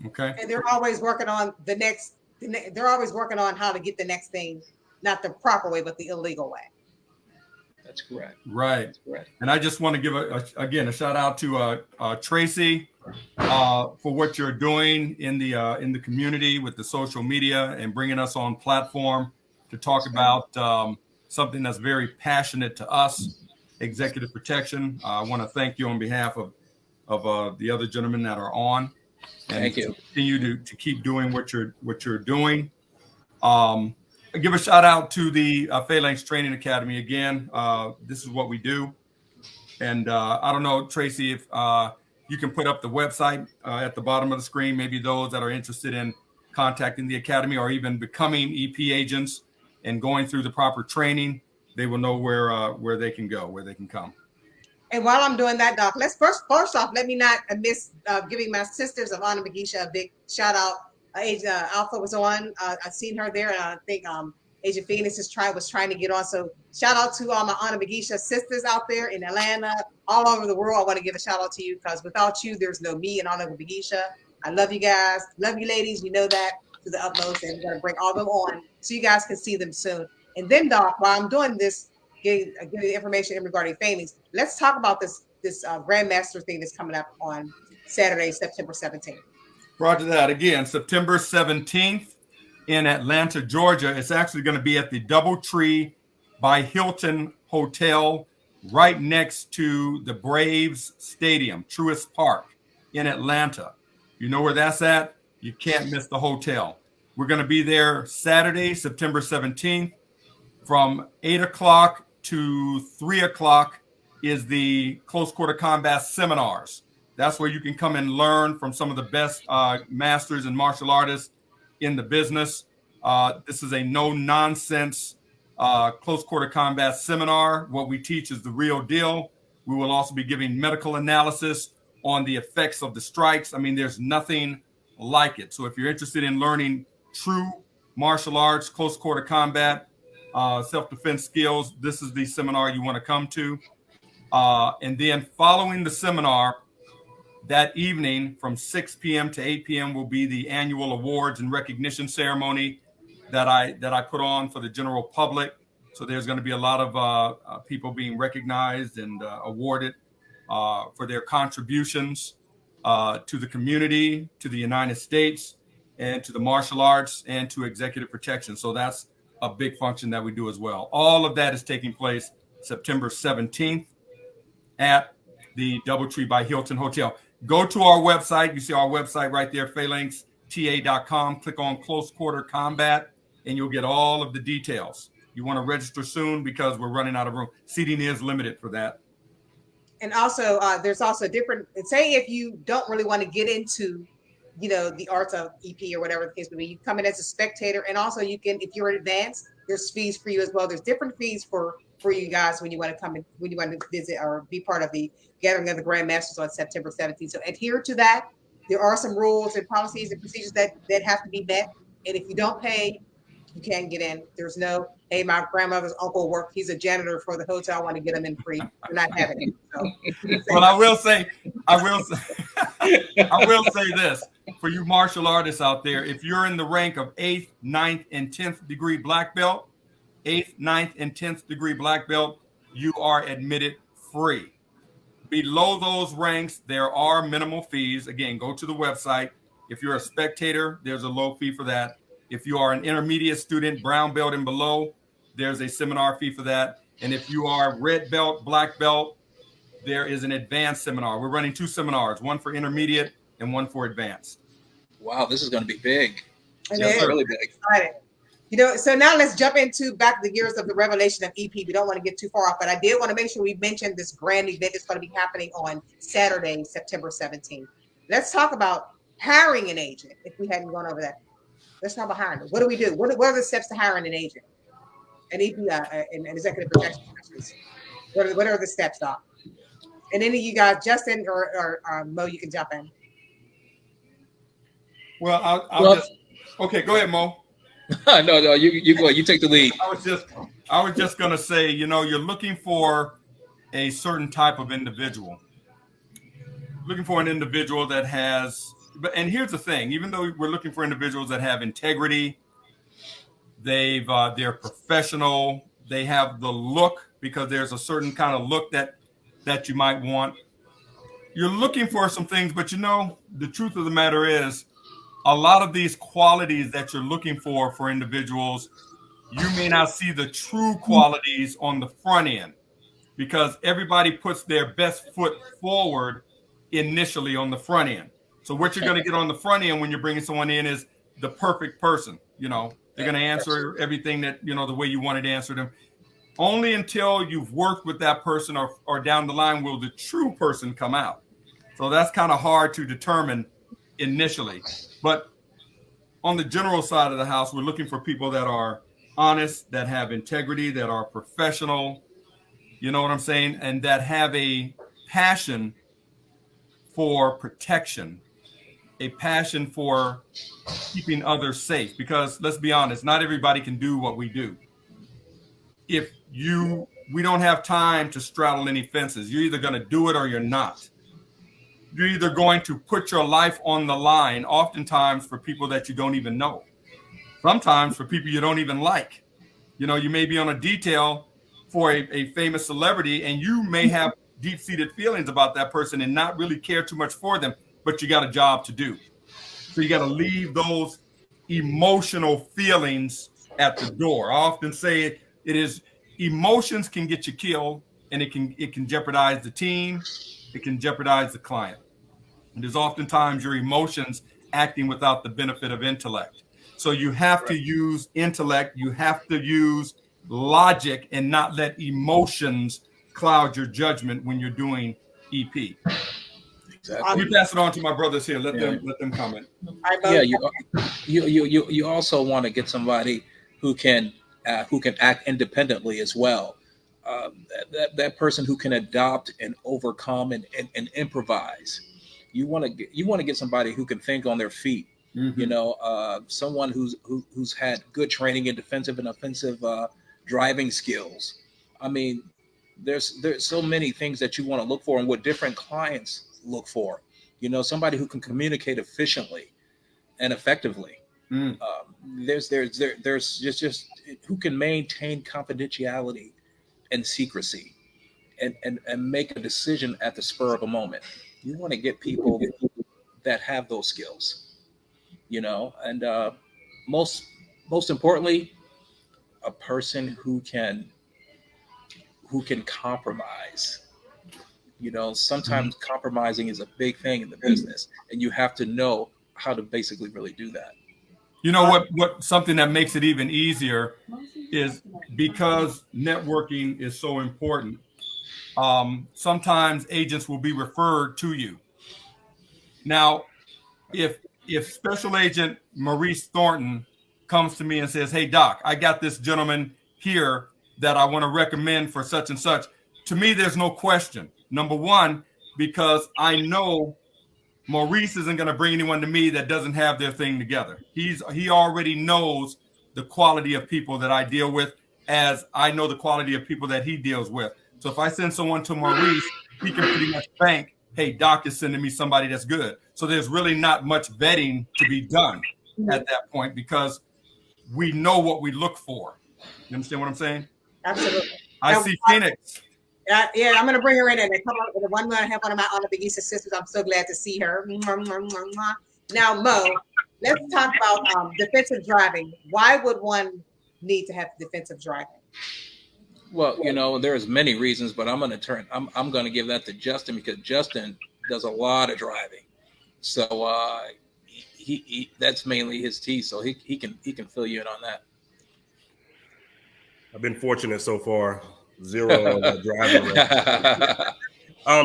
Okay. And they're always working on they're always working on how to get the next thing, not the proper way, but the illegal way. That's correct. Right. That's correct. And I just want to give a shout out to Tracy for what you're doing in the community with the social media and bringing us on platform to talk about something that's very passionate to us, executive protection. I want to thank you on behalf of the other gentlemen that are on. And thank you. Continue to keep doing what you're doing. Give a shout out to the Phalanx Training Academy again. This is what we do. And I don't know, Tracy, if you can put up the website at the bottom of the screen, maybe those that are interested in contacting the academy or even becoming EP agents and going through the proper training, they will know where they can go, where they can come. And while I'm doing that, Doc, let's first off, let me not miss giving my sisters of Anna Bagisha a big shout out. Alpha was on. I've seen her there, and I think Agent Phoenix was trying to get on. So shout out to all my Anna Bagisha sisters out there in Atlanta, all over the world. I want to give a shout out to you because without you, there's no me and Anna Bagisha. I love you guys. Love you ladies. You know that to the utmost, and we're going to bring all them on so you guys can see them soon. And then, Doc, while I'm doing this, give you the information regarding trainings. Let's talk about this Grandmaster thing that's coming up on Saturday, September 17th. Roger that. Again, September 17th in Atlanta, Georgia. It's actually going to be at the DoubleTree by Hilton Hotel, right next to the Braves Stadium, Truist Park in Atlanta. You know where that's at? You can't miss the hotel. We're going to be there Saturday, September 17th from 8 o'clock to 3 o'clock is the close quarter combat seminars. That's where you can come and learn from some of the best masters and martial artists in the business. This is a no-nonsense close quarter combat seminar. What we teach is the real deal. We will also be giving medical analysis on the effects of the strikes. I mean, there's nothing like it. So if you're interested in learning true martial arts, close quarter combat, self-defense skills, this is the seminar you want to come to. And then following the seminar, that evening from 6 p.m. to 8 p.m. will be the annual awards and recognition ceremony that I put on for the general public. So there's going to be a lot of people being recognized and awarded for their contributions to the community, to the United States, and to the martial arts and to executive protection. So that's a big function that we do as well. All of that is taking place September 17th at the DoubleTree by Hilton Hotel. Go to our website. You see our website right there, phalanxta.com. Click on Close Quarter Combat, and you'll get all of the details. You want to register soon because we're running out of room. Seating is limited for that. And also, there's also different. Say if you don't really want to get into, the arts of EP or whatever the case may be, you come in as a spectator, and also you can, if you're advanced, there's fees for you as well. There's different fees for you guys when you want to come in, when you want to visit or be part of the gathering of the Grandmasters on September 17th. So adhere to that. There are some rules and policies and procedures that have to be met. And if you don't pay, you can't get in. There's no, hey, my grandmother's uncle worked. He's a janitor for the hotel. I want to get him in free. We're not having it. So. Well, I will say this for you martial artists out there. If you're in the rank of 8th, 9th, and 10th degree black belt, 8th, 9th, and 10th degree black belt, you are admitted free. Below those ranks, there are minimal fees. Again, go to the website. If you're a spectator, there's a low fee for that. If you are an intermediate student, brown belt and below, there's a seminar fee for that. And if you are red belt, black belt, there is an advanced seminar. We're running 2 seminars, one for intermediate and one for advanced. Wow, this is going to be big. And Yes, really big. Exciting. So now let's jump into back the gears of the revelation of EP. We don't want to get too far off, but I did want to make sure we mentioned this grand event that's going to be happening on Saturday, September 17th. Let's talk about hiring an agent, if we hadn't gone over that. Let's talk about hiring. What do we do? What are the steps to hiring an agent? An EP, an executive protection specialist. What are the steps, Doc? And any of you guys, Justin or Mo, you can jump in. Well, I'll okay, go ahead, Mo. No, you go. You take the lead. I was just going to say, you're looking for a certain type of individual. Looking for an individual that has, and here's the thing, even though we're looking for individuals that have integrity, they're professional, they have the look, because there's a certain kind of look that you might want. You're looking for some things, but the truth of the matter is, a lot of these qualities that you're looking for individuals, you may not see the true qualities on the front end, because everybody puts their best foot forward initially on the front end. So what you're going to get on the front end when you're bringing someone in is the perfect person. They're going to answer everything that, the way you wanted to answer them. Only until you've worked with that person or down the line will the true person come out. So that's kind of hard to determine initially. But on the general side of the house, we're looking for people that are honest, that have integrity, that are professional, you know what I'm saying, and that have a passion for protection, a passion for keeping others safe. Because let's be honest, not everybody can do what we do. We don't have time to straddle any fences. You're either going to do it or you're not. You're either going to put your life on the line, oftentimes for people that you don't even know. Sometimes for people you don't even like. You may be on a detail for a famous celebrity, and you may have deep-seated feelings about that person and not really care too much for them, but you got a job to do. So you got to leave those emotional feelings at the door. I often say it is emotions can get you killed, and it can jeopardize the team, it can jeopardize the client. And there's oftentimes your emotions acting without the benefit of intellect. So you have to use intellect, you have to use logic, and not let emotions cloud your judgment when you're doing EP. Exactly. You pass it on to my brothers here. Let them comment. Yeah, you also want to get somebody who can act independently as well. That person who can adopt and overcome and improvise. You want to get somebody who can think on their feet. Mm-hmm. You know, someone who's had good training in defensive and offensive driving skills. I mean, there's so many things that you want to look for, and what different clients look for. You know, somebody who can communicate efficiently and effectively. Mm. There's just who can maintain confidentiality and secrecy, and make a decision at the spur of a moment. You want to get people that have those skills. You know, and most importantly, a person who can compromise. You know, sometimes compromising is a big thing in the business, and you have to know how to basically really do that. You know what something that makes it even easier is because networking is so important. Sometimes agents will be referred to you. Now, if Special Agent Maurice Thornton comes to me and says, "Hey Doc, I got this gentleman here that I want to recommend for such and such," to me, there's no question. Number one, because I know Maurice isn't going to bring anyone to me that doesn't have their thing together. He already knows the quality of people that I deal with, as I know the quality of people that he deals with. So if I send someone to Maurice, he can pretty much bank, hey, Doc is sending me somebody that's good. So there's really not much vetting to be done at that point, because we know what we look for. You understand what I'm saying? Absolutely. I see Phoenix. Yeah, I'm gonna bring her in, and come on. The one I have one of my Anna Begisa sisters. I'm so glad to see her. Now, Mo, let's talk about defensive driving. Why would one need to have defensive driving? Well, you know, there's many reasons, but I'm going to give that to Justin, because Justin does a lot of driving. So he that's mainly his tea. So he can fill you in on that. I've been fortunate so far. Zero driving.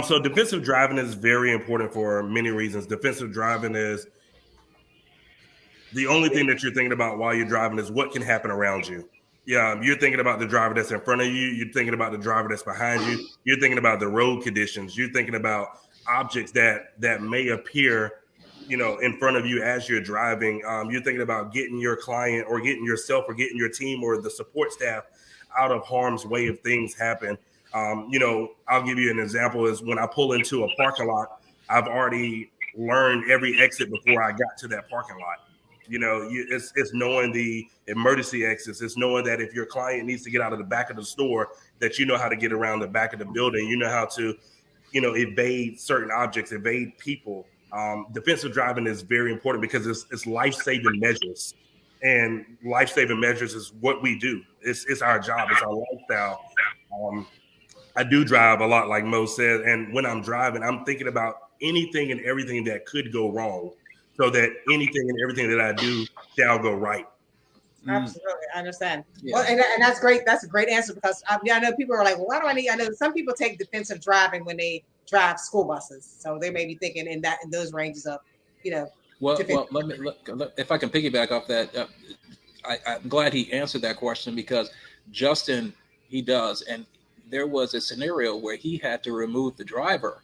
So defensive driving is very important for many reasons. Defensive driving is the only thing that you're thinking about while you're driving is what can happen around you. Yeah, you're thinking about the driver that's in front of you. You're thinking about the driver that's behind you. You're thinking about the road conditions. You're thinking about objects that may appear, you know, in front of you as you're driving. You're thinking about getting your client or getting yourself or getting your team or the support staff out of harm's way if things happen. You know, I'll give you an example is when I pull into a parking lot, I've already learned every exit before I got to that parking lot. You know, it's knowing the emergency exits. It's knowing that if your client needs to get out of the back of the store, that you know how to get around the back of the building. You know how to, you know, evade certain objects, evade people. Defensive driving is very important because it's life-saving measures. And life-saving measures is what we do. It's our job. It's our lifestyle. I do drive a lot, like Mo said. And when I'm driving, I'm thinking about anything and everything that could go wrong, so that anything and everything that I do shall go right. Absolutely, I understand. Yeah. Well, and that's great. That's a great answer, because I know people are like, well, why do I need? I know some people take defensive driving when they drive school buses, so they may be thinking in those ranges of, you know. Well, if I can piggyback off that, I'm glad he answered that question, because Justin, he does, and there was a scenario where he had to remove the driver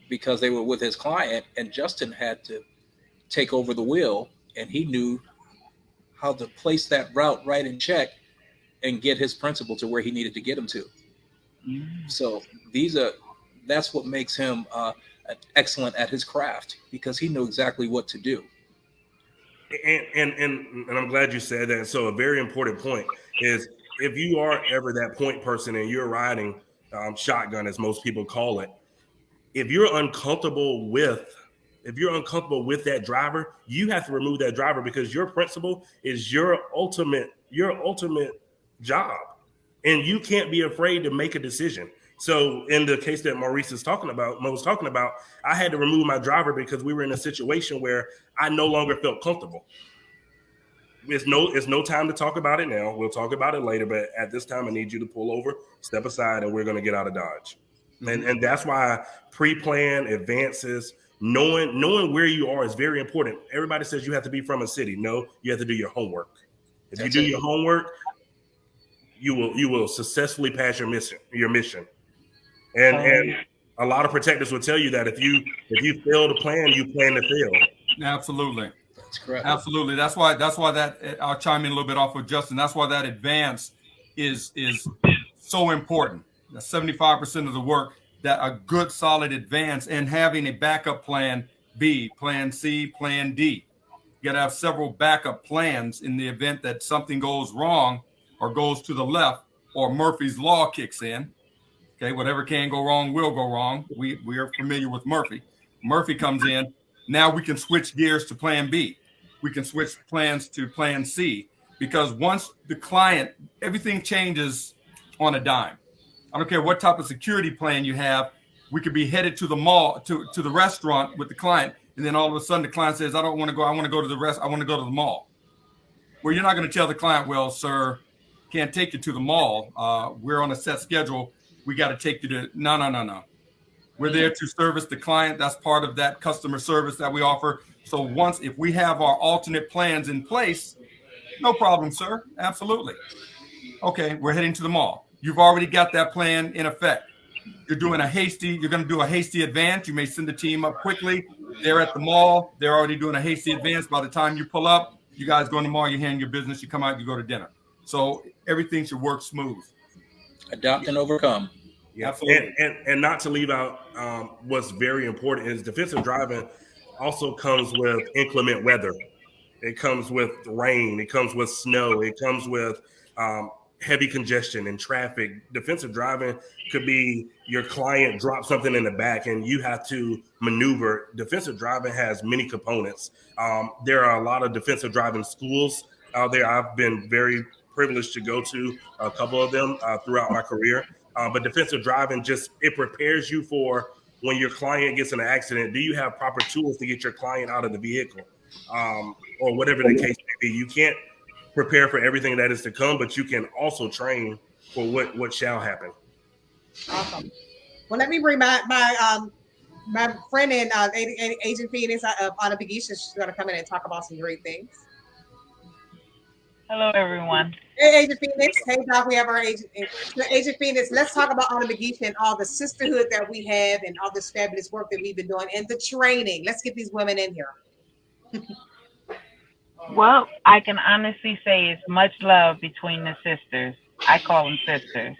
because they were with his client, and Justin had to take over the wheel, and he knew how to place that route right in check and get his principal to where he needed to get him to. So that's what makes him excellent at his craft, because he knew exactly what to do. And I'm glad you said that. So a very important point is if you are ever that point person and you're riding shotgun, as most people call it, if you're uncomfortable with that driver, you have to remove that driver, because your principal is your ultimate job, and you can't be afraid to make a decision. So in the case that Maurice was talking about, I had to remove my driver because we were in a situation where I no longer felt comfortable. It's no time to talk about it now. We'll talk about it later, but at this time I need you to pull over, step aside, and we're going to get out of Dodge. Mm-hmm. And that's why pre-plan advances, knowing where you are is very important. Everybody says you have to be from a city. No, you have to do your homework. If you do your homework, you will successfully pass your mission. And a lot of protectors will tell you that if you fail to plan, you plan to fail. Absolutely. That's correct. Absolutely. That's why that I'll chime in a little bit off with Justin. That's why that advance is so important. That's 75% of the work, that a good solid advance, and having a backup plan B, plan C, plan D. You got to have several backup plans in the event that something goes wrong or goes to the left, or Murphy's Law kicks in. Okay, whatever can go wrong will go wrong. We are familiar with Murphy. Murphy comes in. Now we can switch gears to plan B. We can switch plans to plan C, because once the client, everything changes on a dime. I don't care what type of security plan you have. We could be headed to the mall, to the restaurant with the client, and then all of a sudden the client says, I don't want to go. I want to go to I want to go to the mall. Well, you're not going to tell the client, well, sir, can't take you to the mall. We're on a set schedule. We got to take you to, no. We're there to service the client. That's part of that customer service that we offer. So if we have our alternate plans in place, no problem, sir. Absolutely. Okay, we're heading to the mall. You've already got that plan in effect. You're going to do a hasty advance. You may send the team up quickly. They're at the mall. They're already doing a hasty advance. By the time you pull up, you guys go in the mall, you handle your business, you come out, you go to dinner. So everything should work smooth. Adopt and overcome. Yeah, absolutely. And not to leave out what's very important is defensive driving also comes with inclement weather. It comes with rain. It comes with snow. It comes with heavy congestion and traffic. Defensive driving could be your client drops something in the back and you have to maneuver. Defensive driving has many components. There are a lot of defensive driving schools out there. I've been very privileged to go to a couple of them throughout my career. But defensive driving it prepares you for when your client gets in an accident. Do you have proper tools to get your client out of the vehicle, or whatever the case may be? You can't prepare for everything that is to come, but you can also train for what shall happen. Awesome. Well, let me bring my friend in, Agent Phoenix on a big issue. She's going to come in and talk about some great things. Hello, everyone. Hey, Agent Phoenix. Hey, Doc. We have our Agent Phoenix. Let's talk about Anna McGeechan and all the sisterhood that we have and all this fabulous work that we've been doing and the training. Let's get these women in here. Well, I can honestly say it's much love between the sisters. I call them sisters,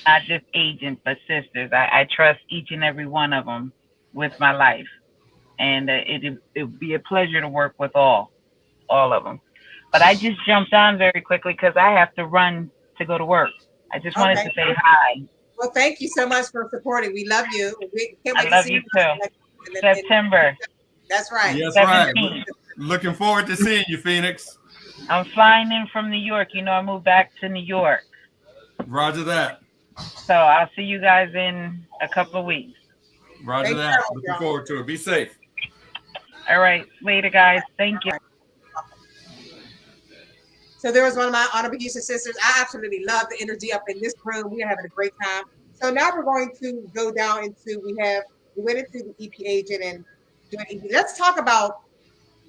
not just agents, but sisters. I trust each and every one of them with my life. And it would be a pleasure to work with all of them. But I just jumped on very quickly because I have to run to go to work. I just wanted to say hi. Well, thank you so much for supporting. We love you. We can't wait I love to see you too. September. That's right. Yes, 17th. right. Looking forward to seeing you, Phoenix. I'm flying in from New York. You know, I moved back to New York. Roger that. So I'll see you guys in a couple of weeks. Roger that. Looking forward to it. Be safe. All right. Later, guys. Thank you. So there was one of my Anna McGeechan sisters. I absolutely love the energy up in this room. We are having a great time. So now we're going to go down into, we went into the EP agent and doing EP. Let's talk about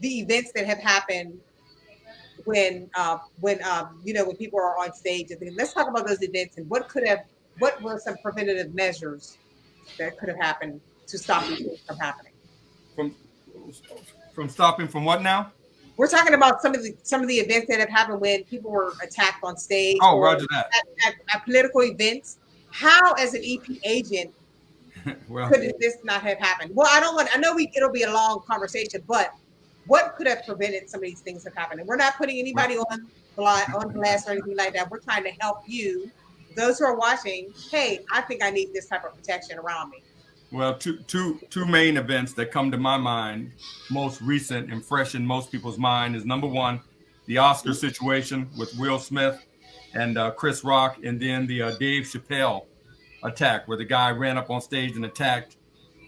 the events that have happened when people are on stage. And let's talk about those events and what were some preventative measures that could have happened to stop these things from happening. From stopping from what now? We're talking about some of the events that have happened when people were attacked on stage. Oh, roger that. At political events. How, as an EP agent, could this not have happened? Well, I know it'll be a long conversation, but what could have prevented some of these things from happening? We're not putting anybody on on blast or anything like that. We're trying to help you, those who are watching. Hey, I think I need this type of protection around me. Well, two main events that come to my mind, most recent and fresh in most people's mind, is number one, the Oscar situation with Will Smith and Chris Rock, and then the Dave Chappelle attack, where the guy ran up on stage and attacked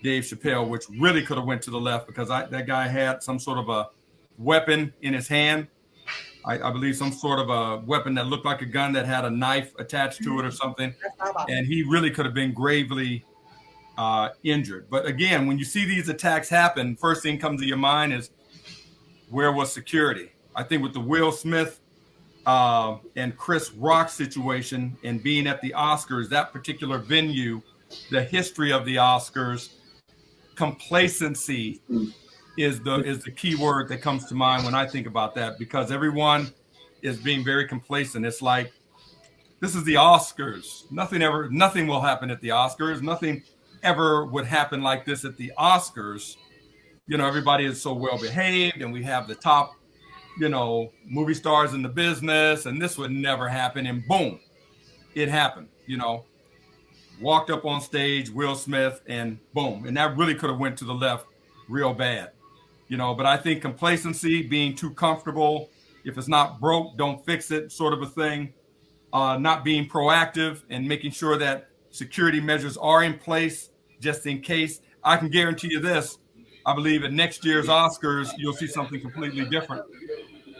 Dave Chappelle, which really could have went to the left because that guy had some sort of a weapon in his hand. I believe some sort of a weapon that looked like a gun that had a knife attached to it or something, and he really could have been gravely injured. But again, when you see these attacks happen, first thing comes to your mind is, where was security? I think with the Will Smith and Chris Rock situation and being at the Oscars, that particular venue, the history of the Oscars, complacency is the key word that comes to mind when I think about that, because everyone is being very complacent. It's like, this is the Oscars. Nothing will happen at the Oscars. Nothing ever would happen like this at the Oscars. Everybody is so well behaved, and we have the top, movie stars in the business, and this would never happen. And boom, it happened. Walked up on stage, Will Smith, and boom. And that really could have went to the left real bad. But I think complacency, being too comfortable, if it's not broke, don't fix it, sort of a thing. Not being proactive and making sure that security measures are in place just in case. I can guarantee you this. I believe at next year's Oscars, you'll see something completely different.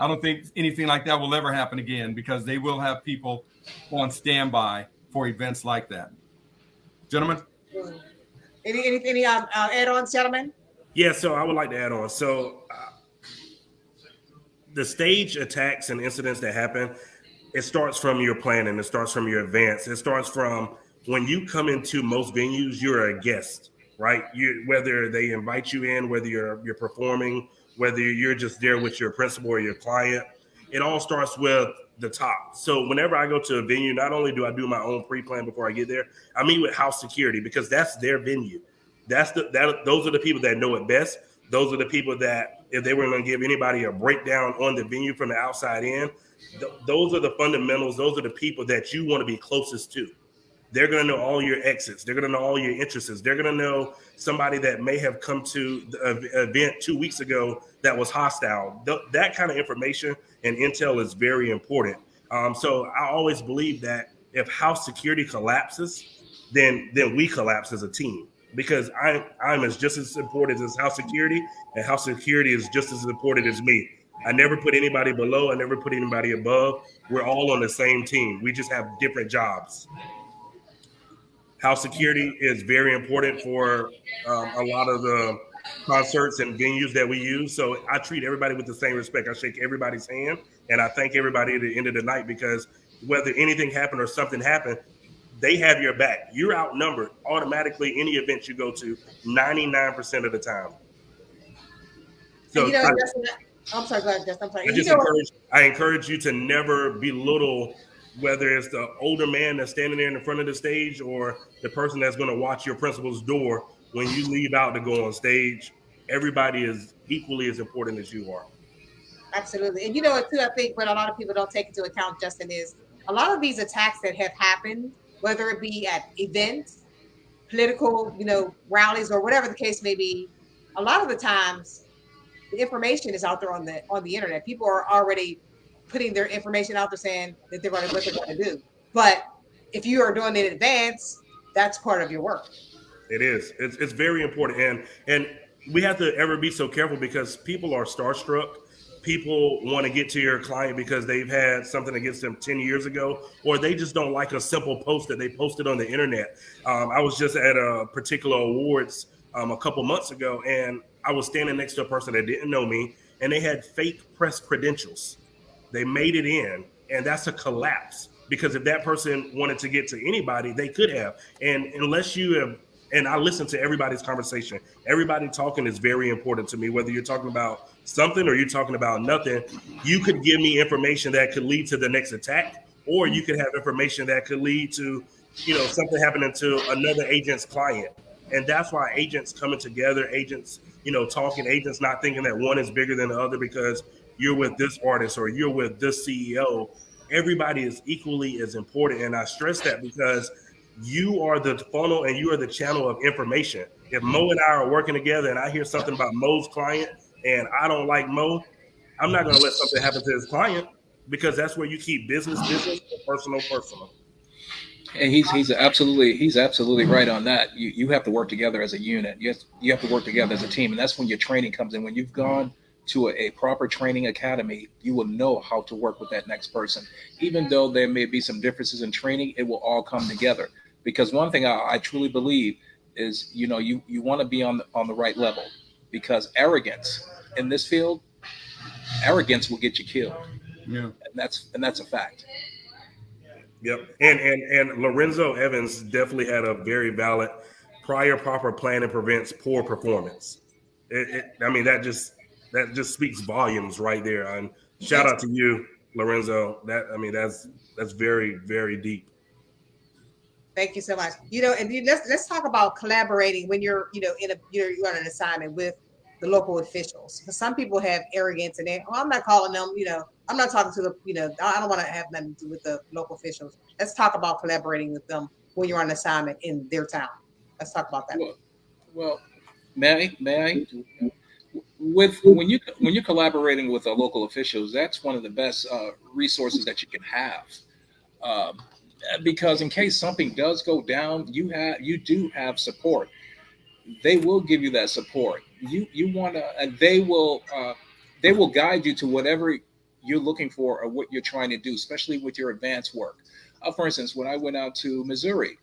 I don't think anything like that will ever happen again, because they will have people on standby for events like that. Gentlemen? Any add-ons, gentlemen? Yeah, so I would like to add on. So the stage attacks and incidents that happen, it starts from your planning. It starts from your advance. It starts from when you come into most venues, you're a guest, right? Whether they invite you in, whether you're performing, whether you're just there with your principal or your client, it all starts with the top. So whenever I go to a venue, not only do I do my own pre-plan before I get there, I meet with house security, because that's their venue. Those are the people that know it best. Those are the people that, if they were going to give anybody a breakdown on the venue from the outside in, those are the fundamentals. Those are the people that you want to be closest to. They're going to know all your exits. They're going to know all your interests. They're going to know somebody that may have come to the event 2 weeks ago that was hostile. That kind of information and intel is very important. So I always believe that if house security collapses, then we collapse as a team, because I'm just as important as house security, and house security is just as important as me. I never put anybody below. I never put anybody above. We're all on the same team. We just have different jobs. House security is very important for a lot of the concerts and venues that we use. So I treat everybody with the same respect. I shake everybody's hand, and I thank everybody at the end of the night, because whether anything happened or something happened, they have your back. You're outnumbered automatically any event you go to 99% of the time. So I'm sorry, go ahead, Justin. I'm sorry. I encourage you to never belittle, whether it's the older man that's standing there in the front of the stage or the person that's going to watch your principal's door when you leave out to go on stage. Everybody is equally as important as you are. Absolutely. And too, I think what a lot of people don't take into account, Justin, is a lot of these attacks that have happened, whether it be at events, political, rallies, or whatever the case may be, a lot of the times the information is out there on the internet. People are already putting their information out there saying that what they're going to do. But if you are doing it in advance, that's part of your work. It is. It's very important. And we have to ever be so careful, because people are starstruck. People want to get to your client because they've had something against them 10 years ago, or they just don't like a simple post that they posted on the internet. I was just at a particular awards a couple months ago, and I was standing next to a person that didn't know me, and they had fake press credentials. They made it in, and that's a collapse, because if that person wanted to get to anybody, they could have. And unless you have, and I listen to everybody's conversation. Everybody talking is very important to me, whether you're talking about something or you're talking about nothing. You could give me information that could lead to the next attack, or you could have information that could lead to, something happening to another agent's client. And that's why agents coming together, agents, talking, agents not thinking that one is bigger than the other, because you're with this artist or you're with this CEO. Everybody is equally as important. And I stress that because you are the funnel and you are the channel of information. If Mo and I are working together and I hear something about Mo's client and I don't like Mo, I'm not going to let something happen to his client, because that's where you keep business and personal. And he's absolutely right on that. You have to work together as a unit. You have to work together as a team, and that's when your training comes in. When you've gone to a proper training academy, you will know how to work with that next person. Even though there may be some differences in training, it will all come together. Because one thing I truly believe is, you want to be on the right level, because arrogance in this field, arrogance will get you killed. Yeah, and that's a fact. Yep. And Lorenzo Evans definitely had a very valid prior proper planning prevents poor performance. That just speaks volumes right there. And shout out to you, Lorenzo. That's very, very deep. Thank you so much. And let's talk about collaborating when you're you're on an assignment with the local officials. Because some people have arrogance and I'm not calling them, I'm not talking to I don't want to have nothing to do with the local officials. Let's talk about collaborating with them when you're on assignment in their town. Let's talk about that. Well, may I? When you're collaborating with local officials, that's one of the best resources that you can have. Because in case something does go down, you do have support. They will give you that support. You want to, and they will guide you to whatever you're looking for or what you're trying to do, especially with your advanced work. For instance, when I went out to Missouri,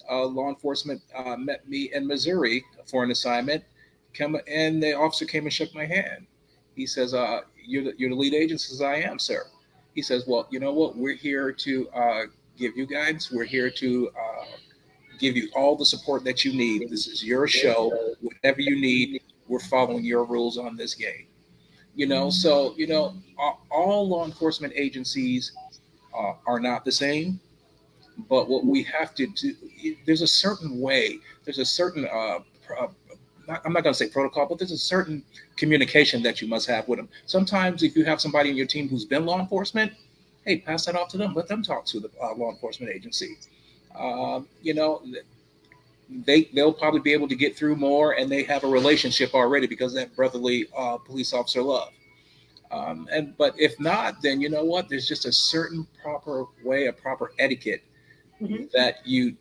law enforcement met me in Missouri for an assignment, and the officer came and shook my hand. He says, "You're the lead agent." Says, "I am, sir." He says, "Well, you know what? We're here to give you guidance. We're here to give you all the support that you need. This is your show. Whatever you need, we're following your rules on this game." So all law enforcement agencies are not the same. But what we have to do, there's a certain way, there's a certain, I'm not going to say protocol, but there's a certain communication that you must have with them. Sometimes if you have somebody in your team who's been law enforcement, hey, pass that off to them. Let them talk to the law enforcement agency. They'll probably be able to get through more, and they have a relationship already because of that brotherly police officer love. But if not, then you know what? There's just a certain proper way, a proper etiquette that you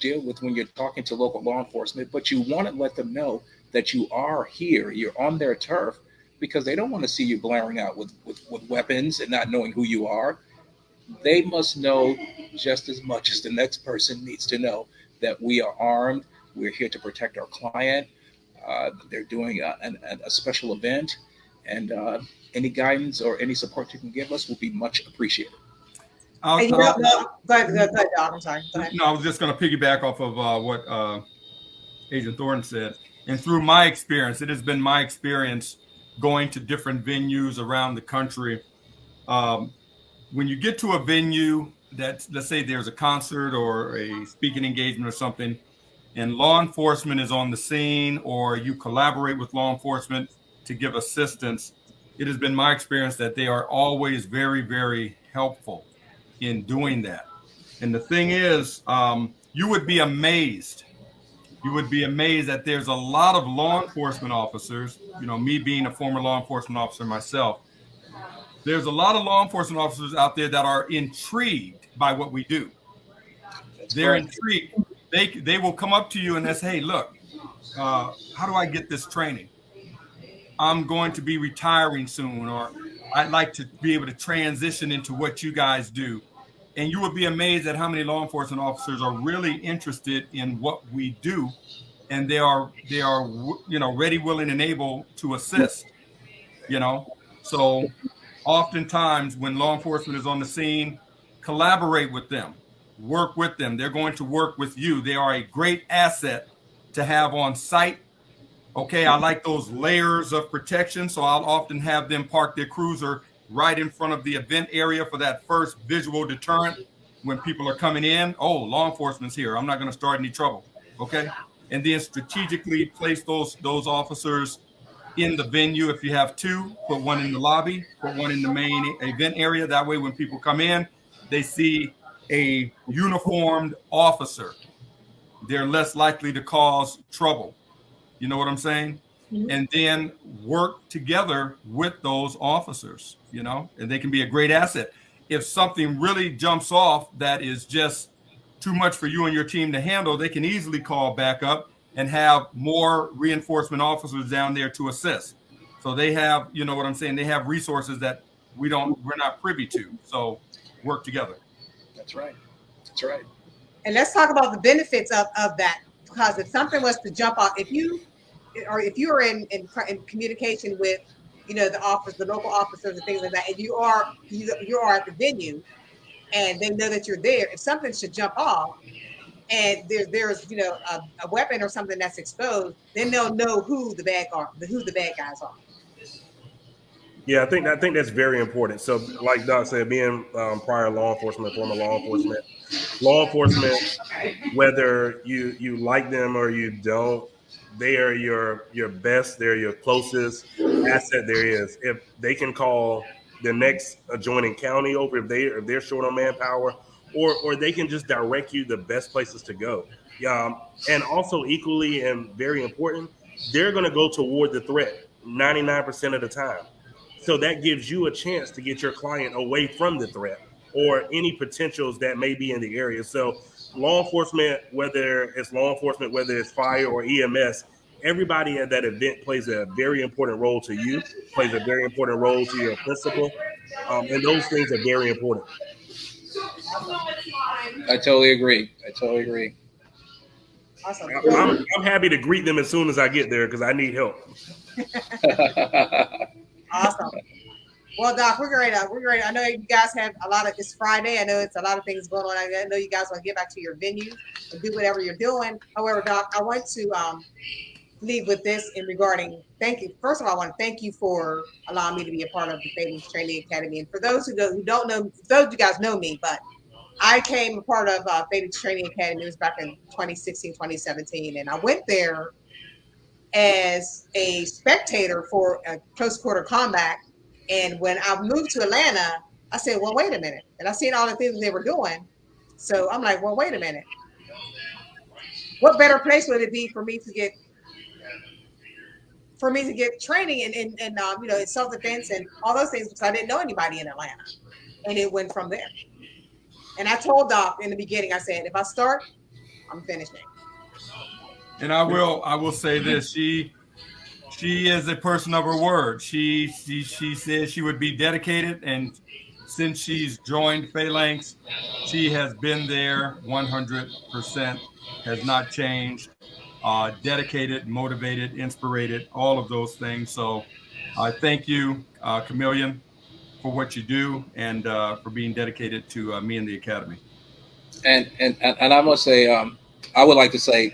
deal with when you're talking to local law enforcement. But you want to let them know that you are here, you're on their turf, because they don't want to see you blaring out with weapons and not knowing who you are. They must know just as much as the next person needs to know that we are armed. We're here to protect our client. They're doing a special event, and any guidance or any support you can give us will be much appreciated. Go ahead, Doc. I'm sorry. Go ahead. No, I was just going to piggyback off of what Agent Thornton said. And through my experience, it has been my experience going to different venues around the country. When you get to a venue that, let's say there's a concert or a speaking engagement or something, and law enforcement is on the scene, or you collaborate with law enforcement to give assistance, it has been my experience that they are always very, very helpful in doing that. And the thing is, you would be amazed. You would be amazed that there's a lot of law enforcement officers, me being a former law enforcement officer myself, there's a lot of law enforcement officers out there that are intrigued by what we do. They're intrigued. They will come up to you and they say, "Hey, look, how do I get this training? I'm going to be retiring soon, or I'd like to be able to transition into what you guys do." And you would be amazed at how many law enforcement officers are really interested in what we do, and they are ready, willing, and able to assist. So oftentimes when law enforcement is on the scene, collaborate with them, work with them. They're going to work with you. They are a great asset to have on site. Okay, I like those layers of protection, so I'll often have them park their cruiser right in front of the event area for that first visual deterrent when people are coming in. Oh, law enforcement's here. I'm not going to start any trouble. Okay, and then strategically place those officers in the venue. If you have two, put one in the lobby, put one in the main event area. That way, when people come in, they see a uniformed officer. They're less likely to cause trouble. You know what I'm saying? Mhm. And then work together with those officers, you know, and they can be a great asset. If something really jumps off that is just too much for you and your team to handle, they can easily call back up and have more reinforcement officers down there to assist. So they have, you know what I'm saying? They have resources that we're not privy to. So work together. That's right. That's right. And let's talk about the benefits of that, because if something was to jump off, if you are in communication with, you know, the local officers and things like that, and you are at the venue, and they know that you're there, if something should jump off, and there's you know a weapon or something that's exposed, then they'll know who the bad guys are. Yeah, I think that's very important. So, like Doc said, being prior law enforcement, former law enforcement, whether you like them or you don't, they are your best, they're your closest asset there is. If they can call the next adjoining county over, if they're short on manpower, or they can just direct you the best places to go. And also equally and very important, they're going to go toward the threat 99% of the time. So that gives you a chance to get your client away from the threat or any potentials that may be in the area. So law enforcement, whether it's fire or EMS, everybody at that event plays a very important role to you, plays a very important role to your principal. And those things are very important. I totally agree. Awesome. I'm happy to greet them as soon as I get there because I need help. Awesome. Well, Doc, we're great. I know you guys have it's Friday. I know it's a lot of things going on. I know you guys want to get back to your venue and do whatever you're doing. However, Doc, I want to leave with this thank you. First of all, I want to thank you for allowing me to be a part of the Phalanx Training Academy. And for those who don't know, those of you guys know me, but I came a part of Phalanx Training Academy. It was back in 2016, 2017. And I went there as a spectator for a close quarter combat. And when I moved to Atlanta, I said, well, wait a minute. And I seen all the things they were doing. So I'm like, well, wait a minute. What better place would it be for me to get training in you know, in self-defense and all those things, because I didn't know anybody in Atlanta. And it went from there. And I told Doc in the beginning, I said, if I start, I'm finishing. And I will say this: she is a person of her word. She said she would be dedicated, and since she's joined Phalanx, she has been there 100%, has not changed. Dedicated, motivated, inspired, all of those things. So I thank you, Chameleon, for what you do and for being dedicated to me and the Academy. And I must say, I would like to say,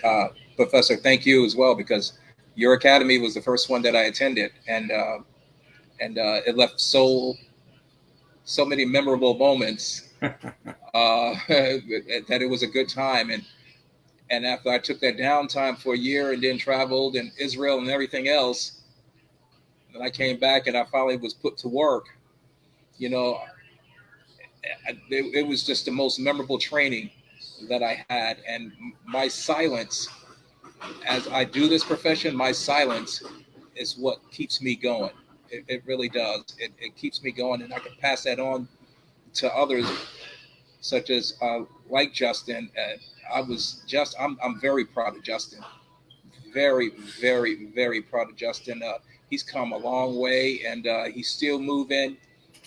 Professor, thank you as well, because your academy was the first one that I attended, and it left so many memorable moments that it was a good time. And after I took that downtime for a year and then traveled in Israel and everything else, and I came back and I finally was put to work, you know, it was just the most memorable training that I had. And my silence, as I do this profession, my silence is what keeps me going. It really does. It keeps me going, and I can pass that on to others, such as like Justin. I'm very proud of Justin. Very, very, very proud of Justin. He's come a long way, and he's still moving.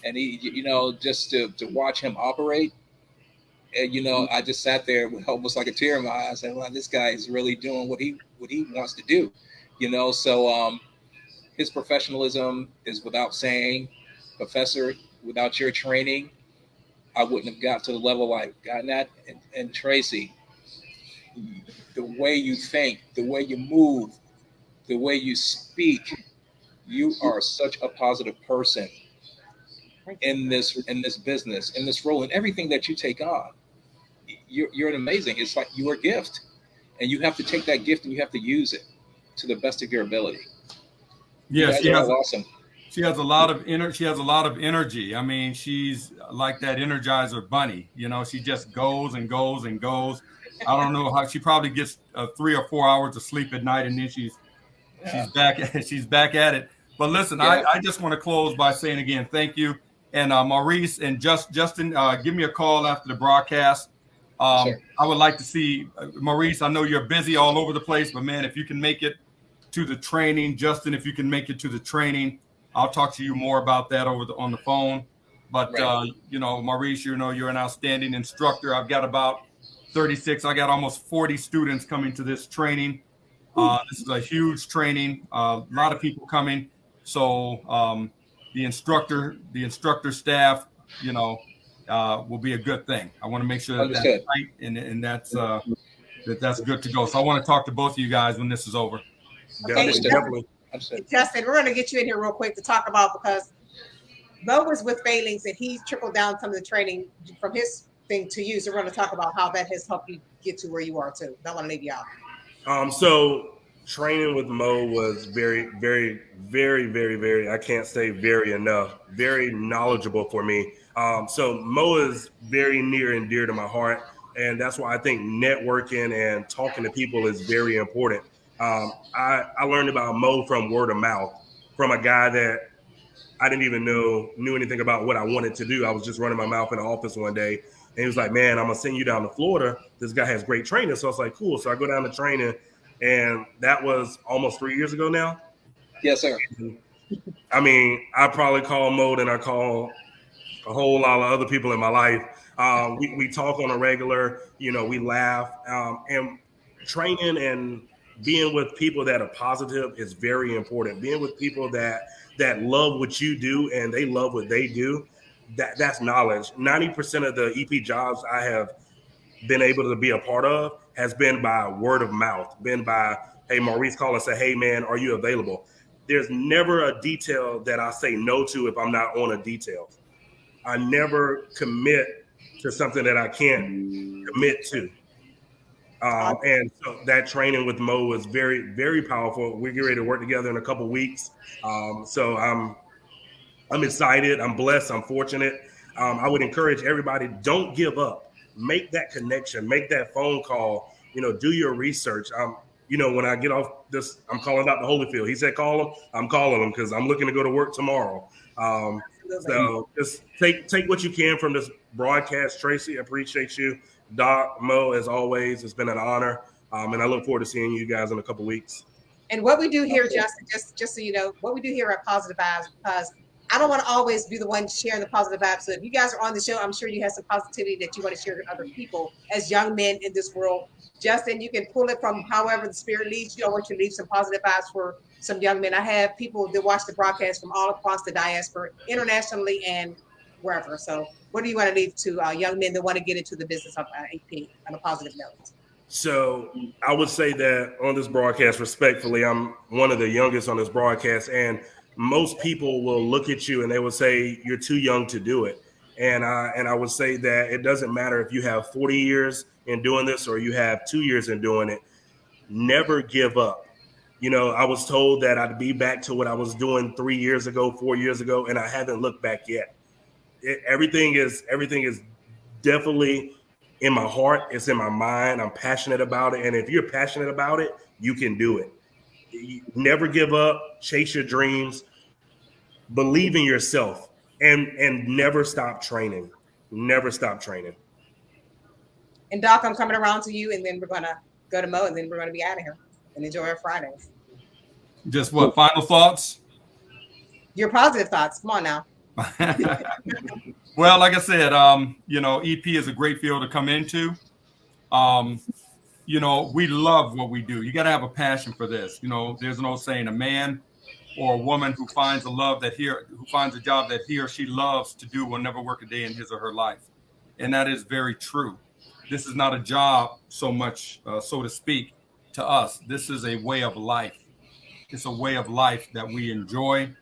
And he, you know, just to watch him operate, and, you know, I just sat there with almost like a tear in my eyes, and wow, this guy is really doing what he wants to do, you know. So his professionalism is without saying. Professor, without your training, I wouldn't have got to the level I've gotten at. And Tracy, the way you think, the way you move, the way you speak, you are such a positive person in this business, in this role, and everything that you take on. You're amazing. It's like your gift, and you have to take that gift and you have to use it to the best of your ability. You Yeah, guys are all awesome. she has a lot of She has a lot of energy. I mean, she's like that Energizer bunny. You know, she just goes and goes and goes. I don't know how she probably gets 3 or 4 hours of sleep at night, and then Yeah. she's back. She's back at it. But listen, Yeah. I just want to close by saying again, thank you. And Maurice and Justin, give me a call after the broadcast. Sure. I would like to see Maurice. I know you're busy all over the place, but man, if you can make it to the training, Justin, if you can make it to the training, I'll talk to you more about that on the phone. But Right. you know, Maurice, you know, you're an outstanding instructor. I've got about 36. I got almost 40 students coming to this training. This is a huge training. A lot of people coming. So the instructor staff, you know, will be a good thing. I want to make sure that that's Understood. tight and that's good to go. So I want to talk to both of you guys when this is over. Okay, Definitely. Understood. Justin, we're going to get you in here real quick to talk about, because Mo was with Failings and he trickled down some of the training from his thing to you. So we're going to talk about how that has helped you get to where you are too. Don't want to leave you out. So training with Mo was very, very, very, very, very, I can't say very enough, very knowledgeable for me. So Mo is very near and dear to my heart. And that's why I think networking and talking to people is very important. I learned about Mo from word of mouth, from a guy that I didn't even knew anything about what I wanted to do. I was just running my mouth in the office one day, and he was like, "Man, I'm gonna send you down to Florida. This guy has great training." So I was like, "Cool." So I go down to training, and that was almost 3 years ago now. Yes, sir. I mean, I probably call Mo than I call a whole lot of other people in my life. We talk on a regular, you know, we laugh, and training and being with people that are positive is very important. Being with people that love what you do and they love what they do, that's knowledge. 90% of the EP jobs I have been able to be a part of has been by word of mouth, been by, hey, Maurice call and say, hey man, are you available? There's never a detail that I say no to if I'm not on a detail. I never commit to something that I can't commit to. And so that training with Mo was very, very powerful. We're getting ready to work together in a couple of weeks. So I'm excited. I'm blessed. I'm fortunate. I would encourage everybody, don't give up. Make that connection. Make that phone call. You know, do your research. You know, when I get off this, I'm calling out the Holyfield. He said, call him. I'm calling him because I'm looking to go to work tomorrow. So just take what you can from this broadcast. Tracy, I appreciate you. Doc, Mo, as always, it's been an honor. And I look forward to seeing you guys in a couple of weeks. And what we do here, Justin, just so you know, what we do here at Positive Vibes, because I don't want to always be the one sharing the positive vibes. So if you guys are on the show, I'm sure you have some positivity that you want to share with other people as young men in this world. Justin, you can pull it from however the spirit leads you. I want you to leave some positive vibes for some young men. I have people that watch the broadcast from all across the diaspora, internationally and wherever. So what do you want to leave to young men that want to get into the business of AP on a positive note? So I would say that on this broadcast, respectfully, I'm one of the youngest on this broadcast, and most people will look at you and they will say you're too young to do it. And I would say that it doesn't matter if you have 40 years in doing this or you have 2 years in doing it. Never give up. You know, I was told that I'd be back to what I was doing 3 years ago, 4 years ago, and I haven't looked back yet. Everything is definitely in my heart. It's in my mind. I'm passionate about it. And if you're passionate about it, you can do it. You never give up. Chase your dreams. Believe in yourself, and never stop training. Never stop training. And Doc, I'm coming around to you, and then we're gonna go to Mo, and then we're gonna be out of here and enjoy our Fridays. Just what final thoughts? Your positive thoughts. Come on now. Well, like I said, you know, EP is a great field to come into. You know, we love what we do. You got to have a passion for this. You know, there's an old saying: a man or a woman who finds a job that he or she loves to do will never work a day in his or her life, and that is very true. This is not a job so much, so to speak, to us. This is a way of life. It's a way of life that we enjoy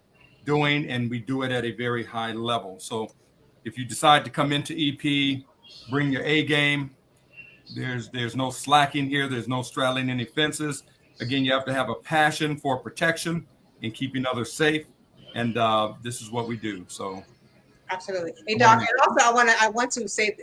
doing, and we do it at a very high level. So if you decide to come into EP, bring your A game. There's no slacking here. There's no straddling any fences. Again, you have to have a passion for protection. and keeping others safe. And this is what we do. So. Absolutely. Hey, Doc, and also I want to say,